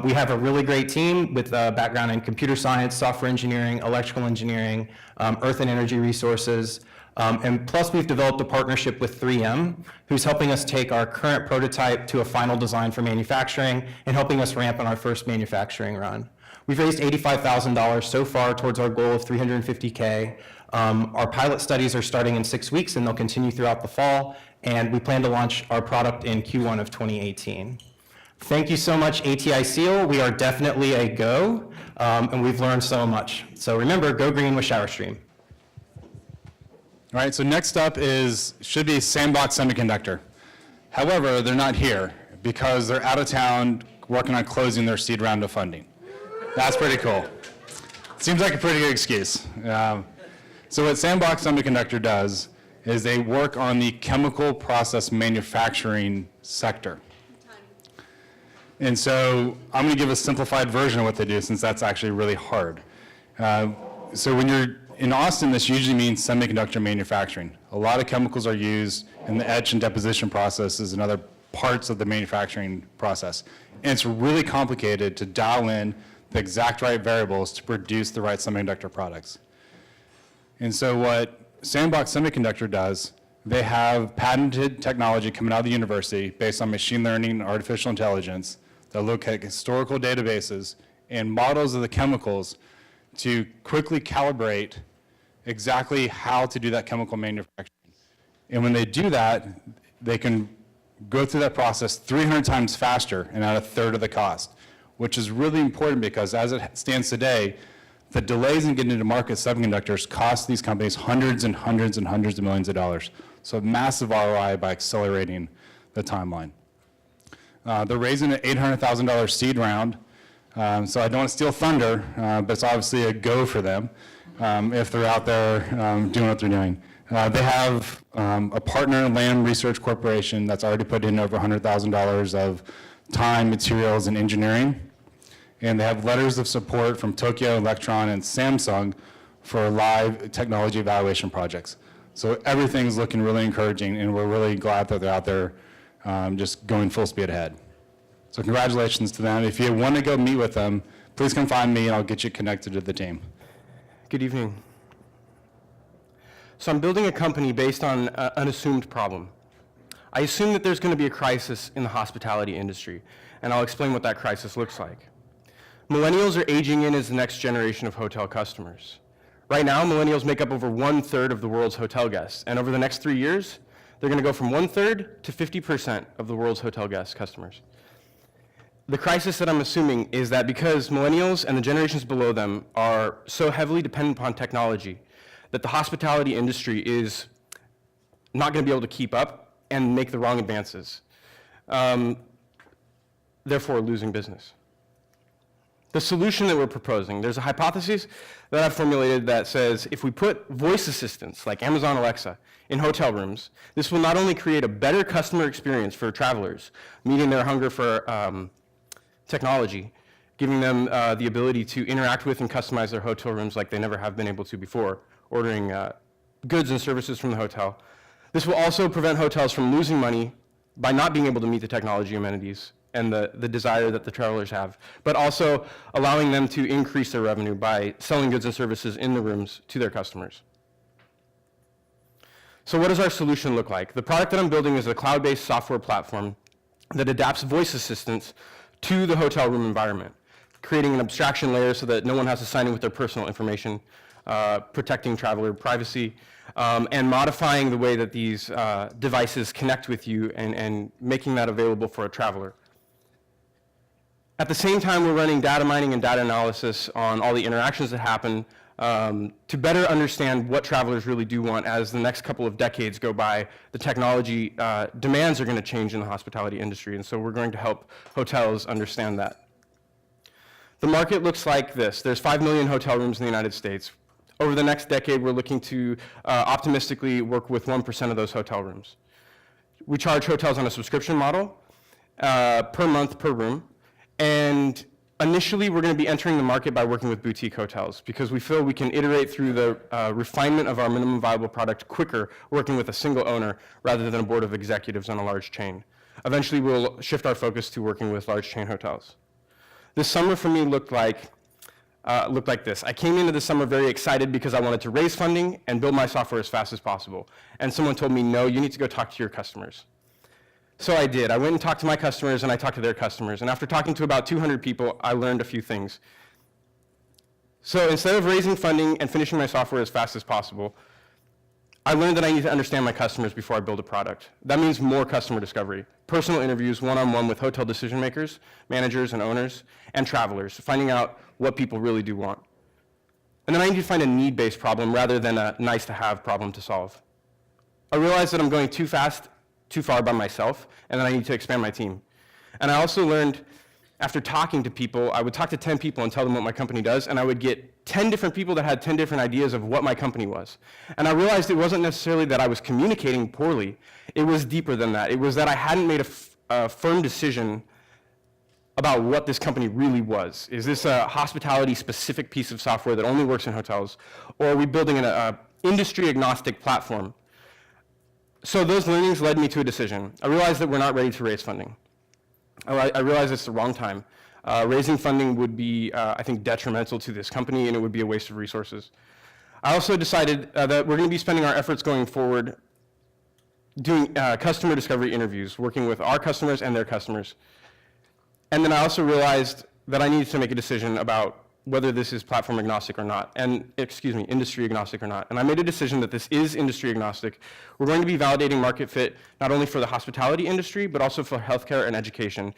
Speaker 8: We have a really great team with a background in computer science, software engineering, electrical engineering, earth and energy resources. And plus we've developed a partnership with 3M, who's helping us take our current prototype to a final design for manufacturing and helping us ramp on our first manufacturing run. We've raised $85,000 so far towards our goal of $350K. Our pilot studies are starting in 6 weeks and they'll continue throughout the fall. And we plan to launch our product in Q1 of 2018. Thank you so much, ATI Seal. We are definitely a go, and we've learned so much. So remember, go green with ShowerStream.
Speaker 1: All right, so next up should be Sandbox Semiconductor. However, they're not here because they're out of town working on closing their seed round of funding. That's pretty cool. Seems like a pretty good excuse. So what Sandbox Semiconductor does is they work on the chemical process manufacturing sector. And so I'm going to give a simplified version of what they do since that's actually really hard. So when you're in Austin, this usually means semiconductor manufacturing. A lot of chemicals are used in the etch and deposition processes and other parts of the manufacturing process. And it's really complicated to dial in the exact right variables to produce the right semiconductor products. And so what Sandbox Semiconductor does, they have patented technology coming out of the university based on machine learning and artificial intelligence that look at historical databases and models of the chemicals to quickly calibrate exactly how to do that chemical manufacturing. And when they do that, they can go through that process 300 times faster and at a third of the cost, which is really important because as it stands today, the delays in getting into market semiconductors cost these companies hundreds and hundreds and hundreds of millions of dollars. So a massive ROI by accelerating the timeline. They're raising an $800,000 seed round. So I don't want to steal thunder, but it's obviously a go for them if they're out there doing what they're doing. They have a partner, Lamb Research Corporation, that's already put in over $100,000 of time, materials, and engineering. And they have letters of support from Tokyo Electron and Samsung for live technology evaluation projects. So everything's looking really encouraging, and we're really glad that they're out there just going full speed ahead. So congratulations to them. If you want to go meet with them, please come find me, and I'll get you connected to the team.
Speaker 16: Good evening. So I'm building a company based on an assumed problem. I assume that there's going to be a crisis in the hospitality industry, and I'll explain what that crisis looks like. Millennials are aging in as the next generation of hotel customers. Right now, millennials make up over 1/3 of the world's hotel guests, and over the next 3 years, they're going to go from 1/3 to 50% of the world's hotel guest customers. The crisis that I'm assuming is that because millennials and the generations below them are so heavily dependent upon technology, that the hospitality industry is not going to be able to keep up and make the wrong advances, therefore losing business. The solution that we're proposing, there's a hypothesis that I've formulated that says if we put voice assistants like Amazon Alexa in hotel rooms, this will not only create a better customer experience for travelers, meeting their hunger for technology, giving them the ability to interact with and customize their hotel rooms like they never have been able to before, ordering goods and services from the hotel. This will also prevent hotels from losing money by not being able to meet the technology amenities and the desire that the travelers have, but also allowing them to increase their revenue by selling goods and services in the rooms to their customers. So what does our solution look like? The product that I'm building is a cloud-based software platform that adapts voice assistants to the hotel room environment, creating an abstraction layer so that no one has to sign in with their personal information, protecting traveler privacy, and modifying the way that these devices connect with you and making that available for a traveler. At the same time, we're running data mining and data analysis on all the interactions that happen to better understand what travelers really do want. As the next couple of decades go by, the technology demands are going to change in the hospitality industry, and so we're going to help hotels understand that. The market looks like this. There's 5 million hotel rooms in the United States. Over the next decade, we're looking to optimistically work with 1% of those hotel rooms. We charge hotels on a subscription model per month, per room. And initially, we're going to be entering the market by working with boutique hotels because we feel we can iterate through the refinement of our minimum viable product quicker working with a single owner rather than a board of executives on a large chain. Eventually, we'll shift our focus to working with large chain hotels. This summer for me looked like this. I came into the summer very excited because I wanted to raise funding and build my software as fast as possible. And someone told me, no, you need to go talk to your customers. So I did. I went and talked to my customers, and I talked to their customers. And after talking to about 200 people, I learned a few things. So instead of raising funding and finishing my software as fast as possible, I learned that I need to understand my customers before I build a product. That means more customer discovery, personal interviews, one-on-one with hotel decision makers, managers and owners, and travelers, finding out what people really do want. And then I need to find a need-based problem rather than a nice-to-have problem to solve. I realized that I'm going too far by myself, and then I need to expand my team. And I also learned, after talking to people, I would talk to 10 people and tell them what my company does, and I would get 10 different people that had 10 different ideas of what my company was. And I realized it wasn't necessarily that I was communicating poorly, it was deeper than that. It was that I hadn't made a firm decision about what this company really was. Is this a hospitality-specific piece of software that only works in hotels, or are we building an industry-agnostic platform? So those learnings led me to a decision. I realized that we're not ready to raise funding. I realized it's the wrong time. Raising funding would be, I think, detrimental to this company, and it would be a waste of resources. I also decided that we're going to be spending our efforts going forward doing customer discovery interviews, working with our customers and their customers. And then I also realized that I needed to make a decision about whether this is platform agnostic or not, and industry agnostic or not. And I made a decision that this is industry agnostic. We're going to be validating market fit not only for the hospitality industry, but also for healthcare and education.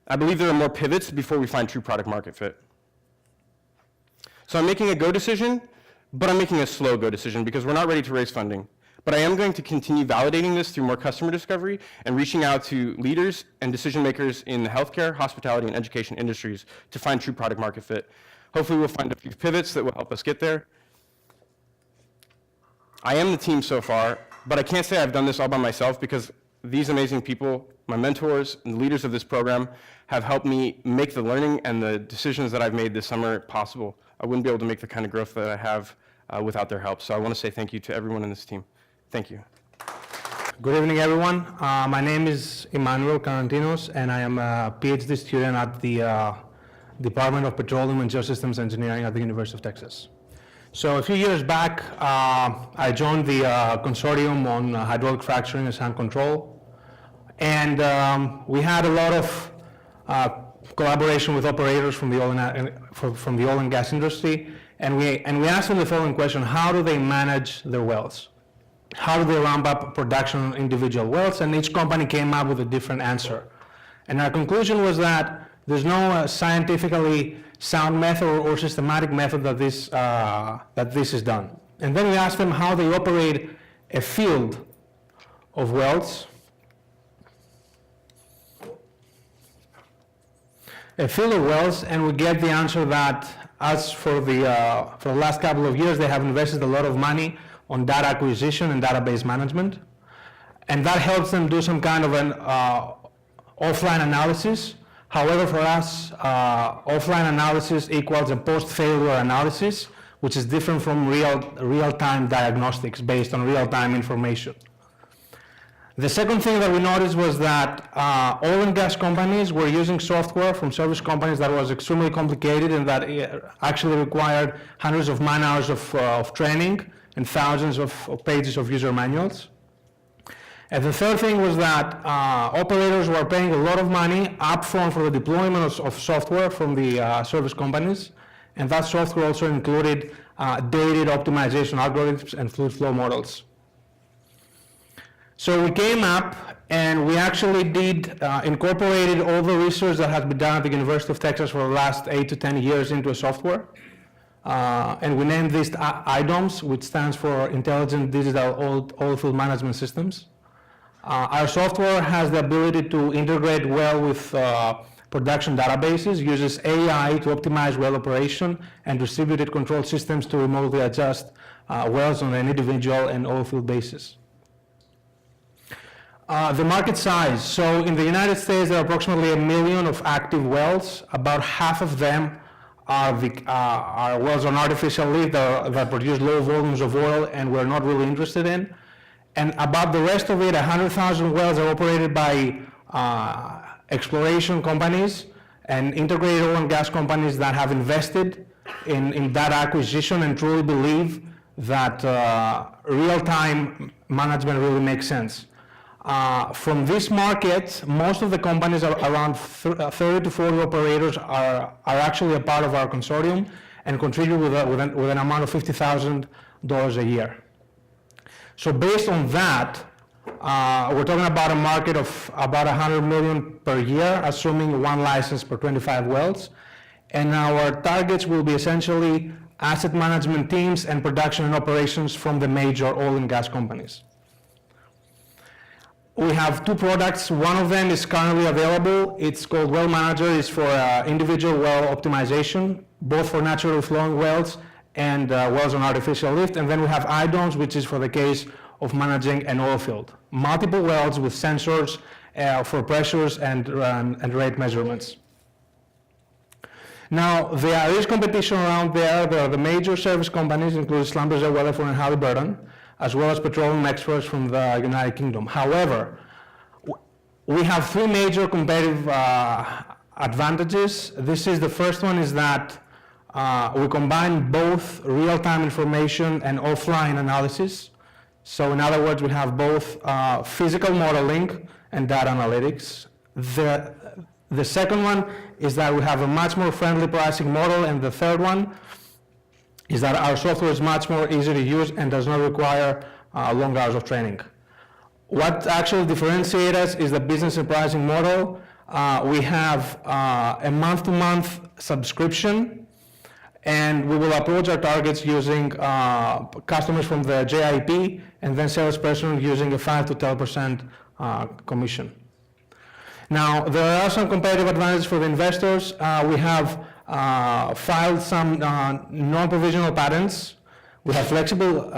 Speaker 16: I believe there are more pivots before we find true product market fit. So I'm making a go decision, but I'm making a slow go decision because we're not ready to raise funding. But I am going to continue validating this through more customer discovery and reaching out to leaders and decision makers in the healthcare, hospitality, and education industries to find true product market fit. Hopefully we'll find a few pivots that will help us get there. I am the team so far, but I can't say I've done this all by myself because these amazing people, my mentors and the leaders of this program, have helped me make the learning and the decisions that I've made this summer possible. I wouldn't be able to make the kind of growth that I have without their help. So I want to say thank you to everyone in this team. Thank you.
Speaker 17: Good evening, everyone. My name is Emmanuel Karantinos, and I am a PhD student at the Department of Petroleum and Geosystems Engineering at the University of Texas. So a few years back, I joined the consortium on hydraulic fracturing and sand control, and we had a lot of collaboration with operators from the oil and gas industry, and we asked them the following question: how do they manage their wells? How do they ramp up production on individual wells? And each company came up with a different answer. And our conclusion was that there's no scientifically sound method or systematic method that this is done. And then we asked them how they operate a field of wells. And we get the answer that, as for the last couple of years, they have invested a lot of money on data acquisition and database management, and that helps them do some kind of an offline analysis. However, for us, offline analysis equals a post-failure analysis, which is different from real-time diagnostics based on real-time information. The second thing that we noticed was that oil and gas companies were using software from service companies that was extremely complicated and that actually required hundreds of man-hours of training and thousands of pages of user manuals. And the third thing was that operators were paying a lot of money upfront for the deployment of software from the service companies, and that software also included dated optimization algorithms and fluid flow models. So we came up and we actually incorporated all the research that has been done at the University of Texas for the last 8 to 10 years into a software. And we named this IDOMS, which stands for Intelligent Digital Oilfield Management Systems. Our software has the ability to integrate well with production databases, uses AI to optimize well operation, and distributed control systems to remotely adjust wells on an individual and oilfield basis. The market size. So in the United States, there are approximately 1 million of active wells. About half of them are wells on artificial lift that produce low volumes of oil and we're not really interested in. And about the rest of it, 100,000 wells are operated by exploration companies and integrated oil and gas companies that have invested in data acquisition and truly believe that real-time management really makes sense. From this market, most of the companies, around 30 to 40 operators, are actually a part of our consortium and contribute with an amount of $50,000 a year. So based on that, we're talking about a market of about 100 million per year, assuming one license per 25 wells. And our targets will be essentially asset management teams and production and operations from the major oil and gas companies. We have 2 products. One of them is currently available. It's called Well Manager. It's for individual well optimization, both for naturally flowing wells and wells on artificial lift. And then we have IDOMS, which is for the case of managing an oil field. Multiple wells with sensors for pressures and rate measurements. Now, there is competition around there. There are the major service companies, including Schlumberger, Weatherford, and Halliburton, as well as petroleum experts from the United Kingdom. However, we have 3 major competitive advantages. The first one is that we combine both real-time information and offline analysis. So in other words, we have both physical modeling and data analytics. The second one is that we have a much more friendly pricing model, and the third one is that our software is much more easy to use and does not require long hours of training. What actually differentiates us is the business and pricing model. We have a month-to-month subscription, And we will approach our targets using customers from the JIP and then salesperson using a 5 to 10% commission. Now, there are some competitive advantages for the investors. We have filed some non-provisional patents. We have flexible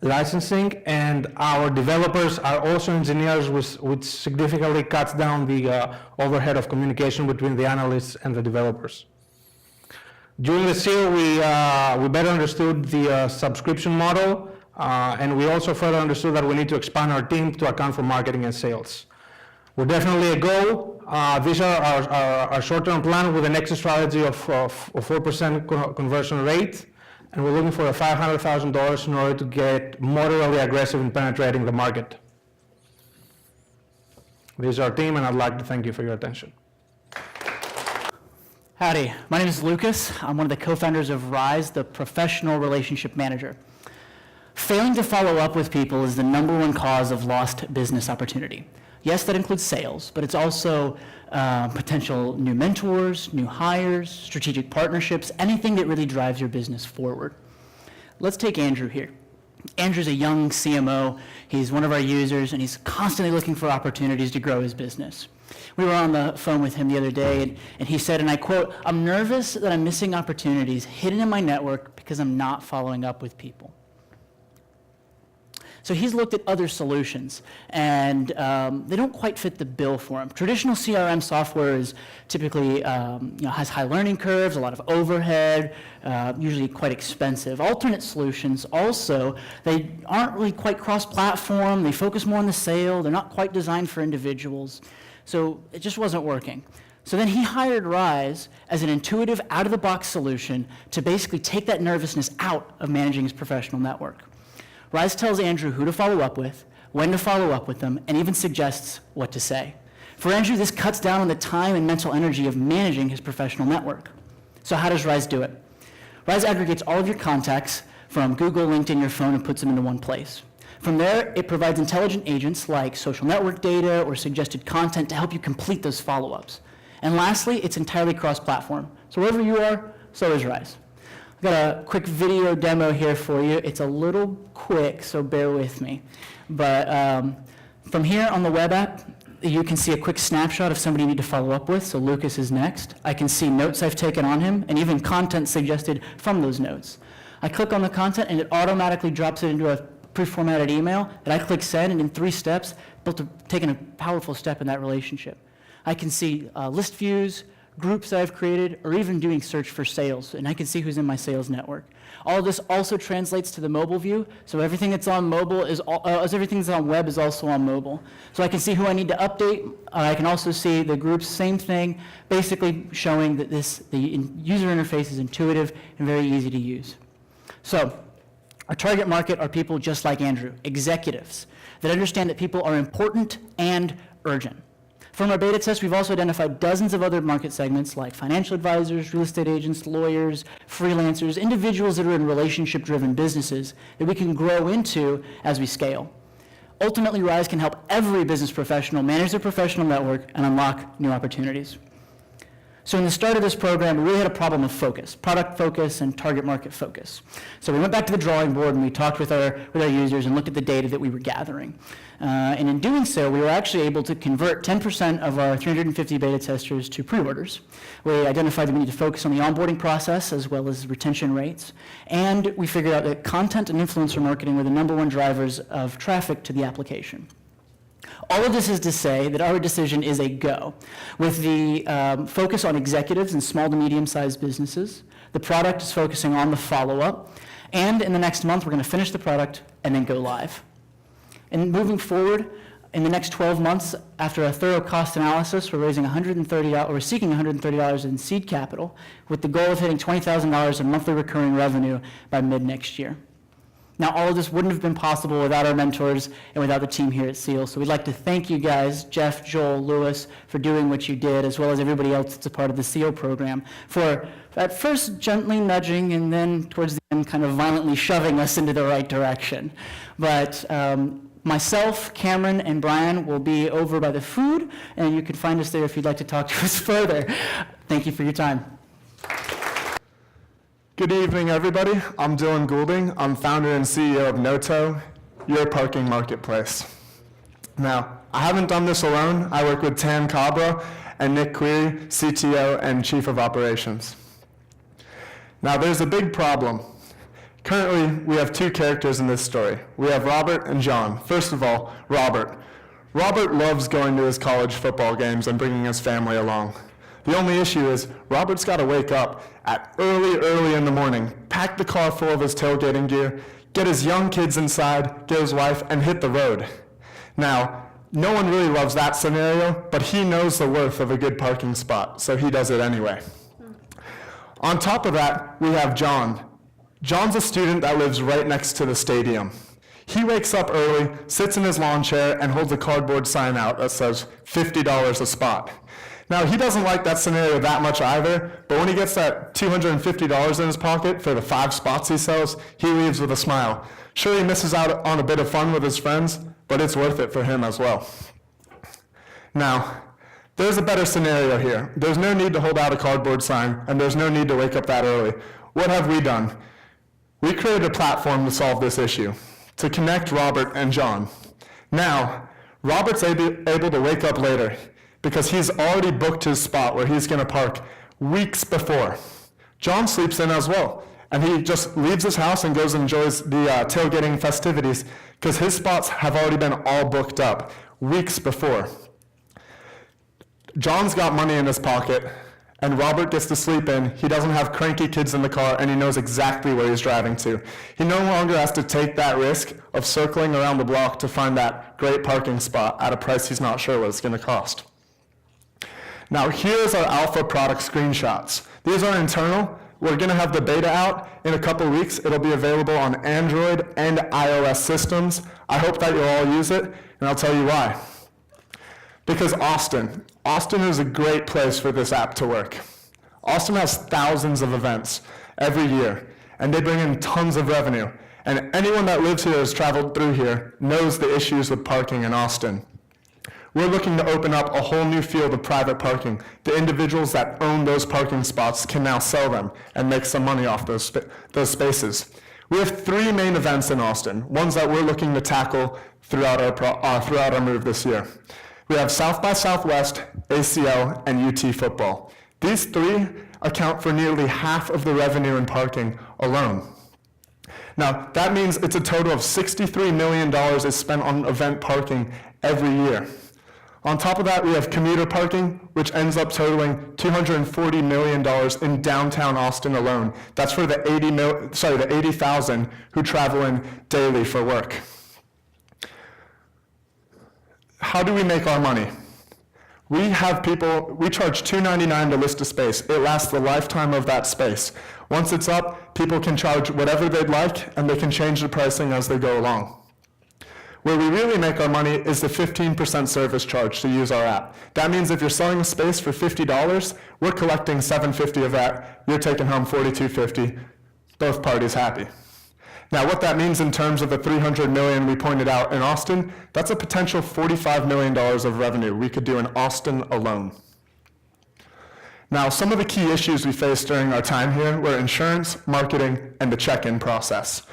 Speaker 17: licensing, and our developers are also engineers, which significantly cuts down the overhead of communication between the analysts and the developers. During the seal, we better understood the subscription model, and we also further understood that we need to expand our team to account for marketing and sales. We're definitely a go. These are our short-term plan with an exit strategy of 4% conversion rate, and we're looking for a $500,000 in order to get moderately aggressive in penetrating the market. This is our team, and I'd like to thank you for your attention.
Speaker 18: Howdy, my name is Lucas. I'm one of the co-founders of Rise, the professional relationship manager. Failing to follow up with people is the #1 cause of lost business opportunity. Yes, that includes sales, but it's also potential new mentors, new hires, strategic partnerships, anything that really drives your business forward. Let's take Andrew here. Andrew's a young CMO. He's one of our users, and he's constantly looking for opportunities to grow his business. We were on the phone with him the other day, and he said, and I quote, "I'm nervous that I'm missing opportunities hidden in my network because I'm not following up with people." So he's looked at other solutions, and they don't quite fit the bill for him. Traditional CRM software is typically has high learning curves, a lot of overhead, usually quite expensive. Alternate solutions also, they aren't really quite cross-platform. They focus more on the sale. They're not quite designed for individuals. So it just wasn't working. So then he hired Rise as an intuitive, out-of-the-box solution to basically take that nervousness out of managing his professional network. Rise tells Andrew who to follow up with, when to follow up with them, and even suggests what to say. For Andrew, this cuts down on the time and mental energy of managing his professional network. So how does Rise do it? Rise aggregates all of your contacts from Google, LinkedIn, your phone, and puts them into one place. From there, it provides intelligent agents like social network data or suggested content to help you complete those follow-ups. And lastly, it's entirely cross-platform. So wherever you are, so is Rise. I've got a quick video demo here for you. It's a little quick, so bear with me. But from here on the web app, you can see a quick snapshot of somebody you need to follow up with. So Lucas is next. I can see notes I've taken on him and even content suggested from those notes. I click on the content and it automatically drops it into a pre-formatted email that I click send, and in 3 steps, taken a powerful step in that relationship. I can see list views, groups that I've created, or even doing search for sales, and I can see who's in my sales network. All of this also translates to the mobile view, so everything that's on mobile is everything that's on web is also on mobile. So I can see who I need to update. I can also see the groups, same thing, basically showing that the user interface is intuitive and very easy to use. So our target market are people just like Andrew, executives that understand that people are important and urgent. From our beta test, we've also identified dozens of other market segments like financial advisors, real estate agents, lawyers, freelancers, individuals that are in relationship-driven businesses that we can grow into as we scale. Ultimately, Rise can help every business professional manage their professional network and unlock new opportunities. So in the start of this program, we really had a problem of focus, product focus and target market focus. So we went back to the drawing board and we talked with our users and looked at the data that we were gathering. And in doing so, we were actually able to convert 10% of our 350 beta testers to pre-orders. We identified that we need to focus on the onboarding process as well as retention rates. And we figured out that content and influencer marketing were the #1 drivers of traffic to the application. All of this is to say that our decision is a go. With the focus on executives and small to medium-sized businesses, the product is focusing on the follow-up, and in the next month, we're going to finish the product and then go live. And moving forward, in the next 12 months, after a thorough cost analysis, we're seeking $130 in seed capital, with the goal of hitting $20,000 in monthly recurring revenue by mid-next year. Now, all of this wouldn't have been possible without our mentors and without the team here at SEAL. So we'd like to thank you guys, Jeff, Joel, Lewis, for doing what you did, as well as everybody else that's a part of the SEAL program, for at first gently nudging and then towards the end kind of violently shoving us into the right direction. But myself, Cameron, and Brian will be over by the food, and you can find us there if you'd like to talk to us further. Thank you for your time.
Speaker 19: Hi, my name is Lucas. I'm one of the co-founders of Rise, the professional relationship manager. Failing to follow up with people is the #1 cause of lost business opportunity. Yes, that includes sales, but it's also potential new mentors, new hires, strategic partnerships, anything that really drives your business forward. Let's take Andrew here. Good evening, everybody. I'm Dylan Goulding. I'm founder and CEO of Noto, your parking marketplace. Now, I haven't done this alone. I work with Tan Cabra and Nick Query, CTO and Chief of Operations. Now, there's a big problem. Currently, we have two characters in this story. We have Robert and John. First of all, Robert. Robert loves going to his college football games and bringing his family along. The only issue is Robert's got to wake up at early in the morning, pack the car full of his tailgating gear, get his young kids inside, get his wife, and hit the road. Now, no one really loves that scenario, but he knows the worth of a good parking spot, so he does it anyway. On top of that, we have John. John's a student that lives right next to the stadium. He wakes up early, sits in his lawn chair, and holds a cardboard sign out that says $50 a spot. Now, he doesn't like that scenario that much either, but when he gets that $250 in his pocket for the 5 spots he sells, he leaves with a smile. Sure, he misses out on a bit of fun with his friends, but it's worth it for him as well. Now, there's a better scenario here. There's no need to hold out a cardboard sign, and there's no need to wake up that early. What have we done? We created a platform to solve this issue, to connect Robert and John. Now, Robert's able to wake up later, because he's already booked his spot where he's going to park weeks before. John sleeps in as well, and he just leaves his house and goes and enjoys the tailgating festivities because his spots have already been all booked up weeks before. John's got money in his pocket, and Robert gets to sleep in. He doesn't have cranky kids in the car, and he knows exactly where he's driving to. He no longer has to take that risk of circling around the block to find that great parking spot at a price he's not sure what it's going to cost. Now, here's our alpha product screenshots. These are internal. We're going to have the beta out in a couple weeks. It'll be available on Android and iOS systems. I hope that you'll all use it, and I'll tell you why. Because Austin is a great place for this app to work. Austin has thousands of events every year, and they bring in tons of revenue. And anyone that lives here has traveled through here knows the issues with parking in Austin. We're looking to open up a whole new field of private parking. The individuals that own those parking spots can now sell them and make some money off those spaces. We have 3 main events in Austin, ones that we're looking to tackle throughout our move this year. We have South by Southwest, ACL, and UT football. These 3 account for nearly half of the revenue in parking alone. Now, that means it's a total of $63 million is spent on event parking every year. On top of that, we have commuter parking, which ends up totaling $240 million in downtown Austin alone. That's for the 80,000 who travel in daily for work. How do we make our money? We charge $2.99 to list a space. It lasts the lifetime of that space. Once it's up, people can charge whatever they'd like, and they can change the pricing as they go along. Where we really make our money is the 15% service charge to use our app. That means if you're selling a space for $50, we're collecting $7.50 of that. You're taking home $42.50. Both parties happy. Now, what that means in terms of the $300 million we pointed out in Austin, that's a potential $45 million of revenue we could do in Austin alone. Now, some of the key issues we faced during our time here were insurance, marketing, and the check-in process.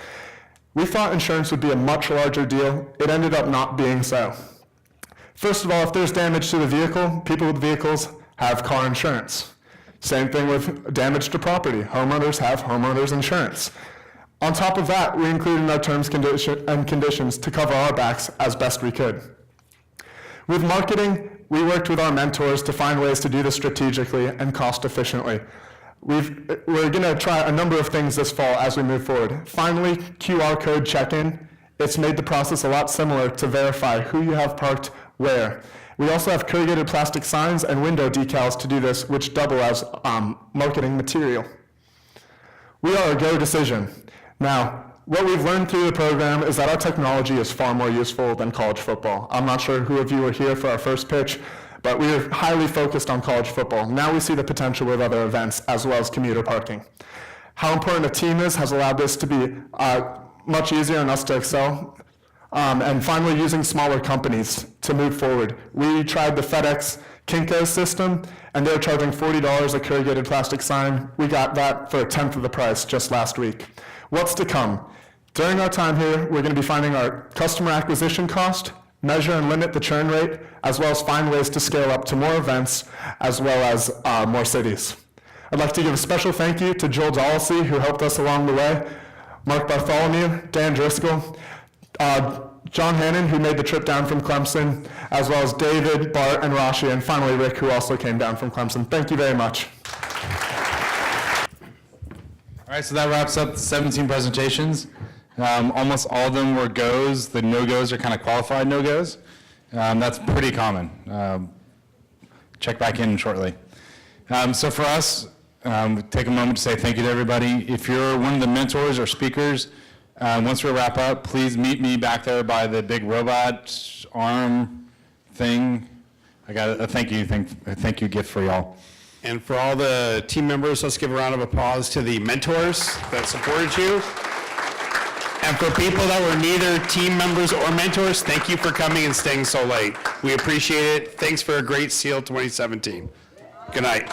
Speaker 19: We thought insurance would be a much larger deal. It ended up not being so. First of all, if there's damage to the vehicle, people with vehicles have car insurance. Same thing with damage to property. Homeowners have homeowners insurance. On top of that, we included in our terms and conditions to cover our backs as best we could. With marketing, we worked with our mentors to find ways to do this strategically and cost efficiently. We're going to try a number of things this fall as we move forward. Finally, QR code check-in. It's made the process a lot similar to verify who you have parked where. We also have corrugated plastic signs and window decals to do this, which double as marketing material. We are a go decision. Now, what we've learned through the program is that our technology is far more useful than college football. I'm not sure who of you were here for our first pitch, but we are highly focused on college football. Now we see the potential with other events as well as commuter parking. How important a team is has allowed this to be much easier on us to excel. And finally, using smaller companies to move forward. We tried the FedEx Kinko system, and they're charging $40 a corrugated plastic sign. We got that for a tenth of the price just last week. What's to come? During our time here, we're going to be finding our customer acquisition cost, measure and limit the churn rate, as well as find ways to scale up to more events, as well as more cities. I'd like to give a special thank you to Joel Dollacy, who helped us along the way, Mark Bartholomew, Dan Driscoll, John Hannon, who made the trip down from Clemson, as well as David, Bart, and Rashi, and finally Rick, who also came down from Clemson. Thank you very much.
Speaker 1: All right, so that wraps up the 17 presentations. Almost all of them were goes. The no-goes are kind of qualified no-goes. That's pretty common. Check back in shortly. So for us, take a moment to say thank you to everybody. If you're one of the mentors or speakers, once we wrap up, please meet me back there by the big robot arm thing. I got a thank you gift for y'all.
Speaker 2: And for all the team members, let's give a round of applause to the mentors that supported you. And for people that were neither team members or mentors, thank you for coming and staying so late. We appreciate it. Thanks for a great SEAL 2017. Good night.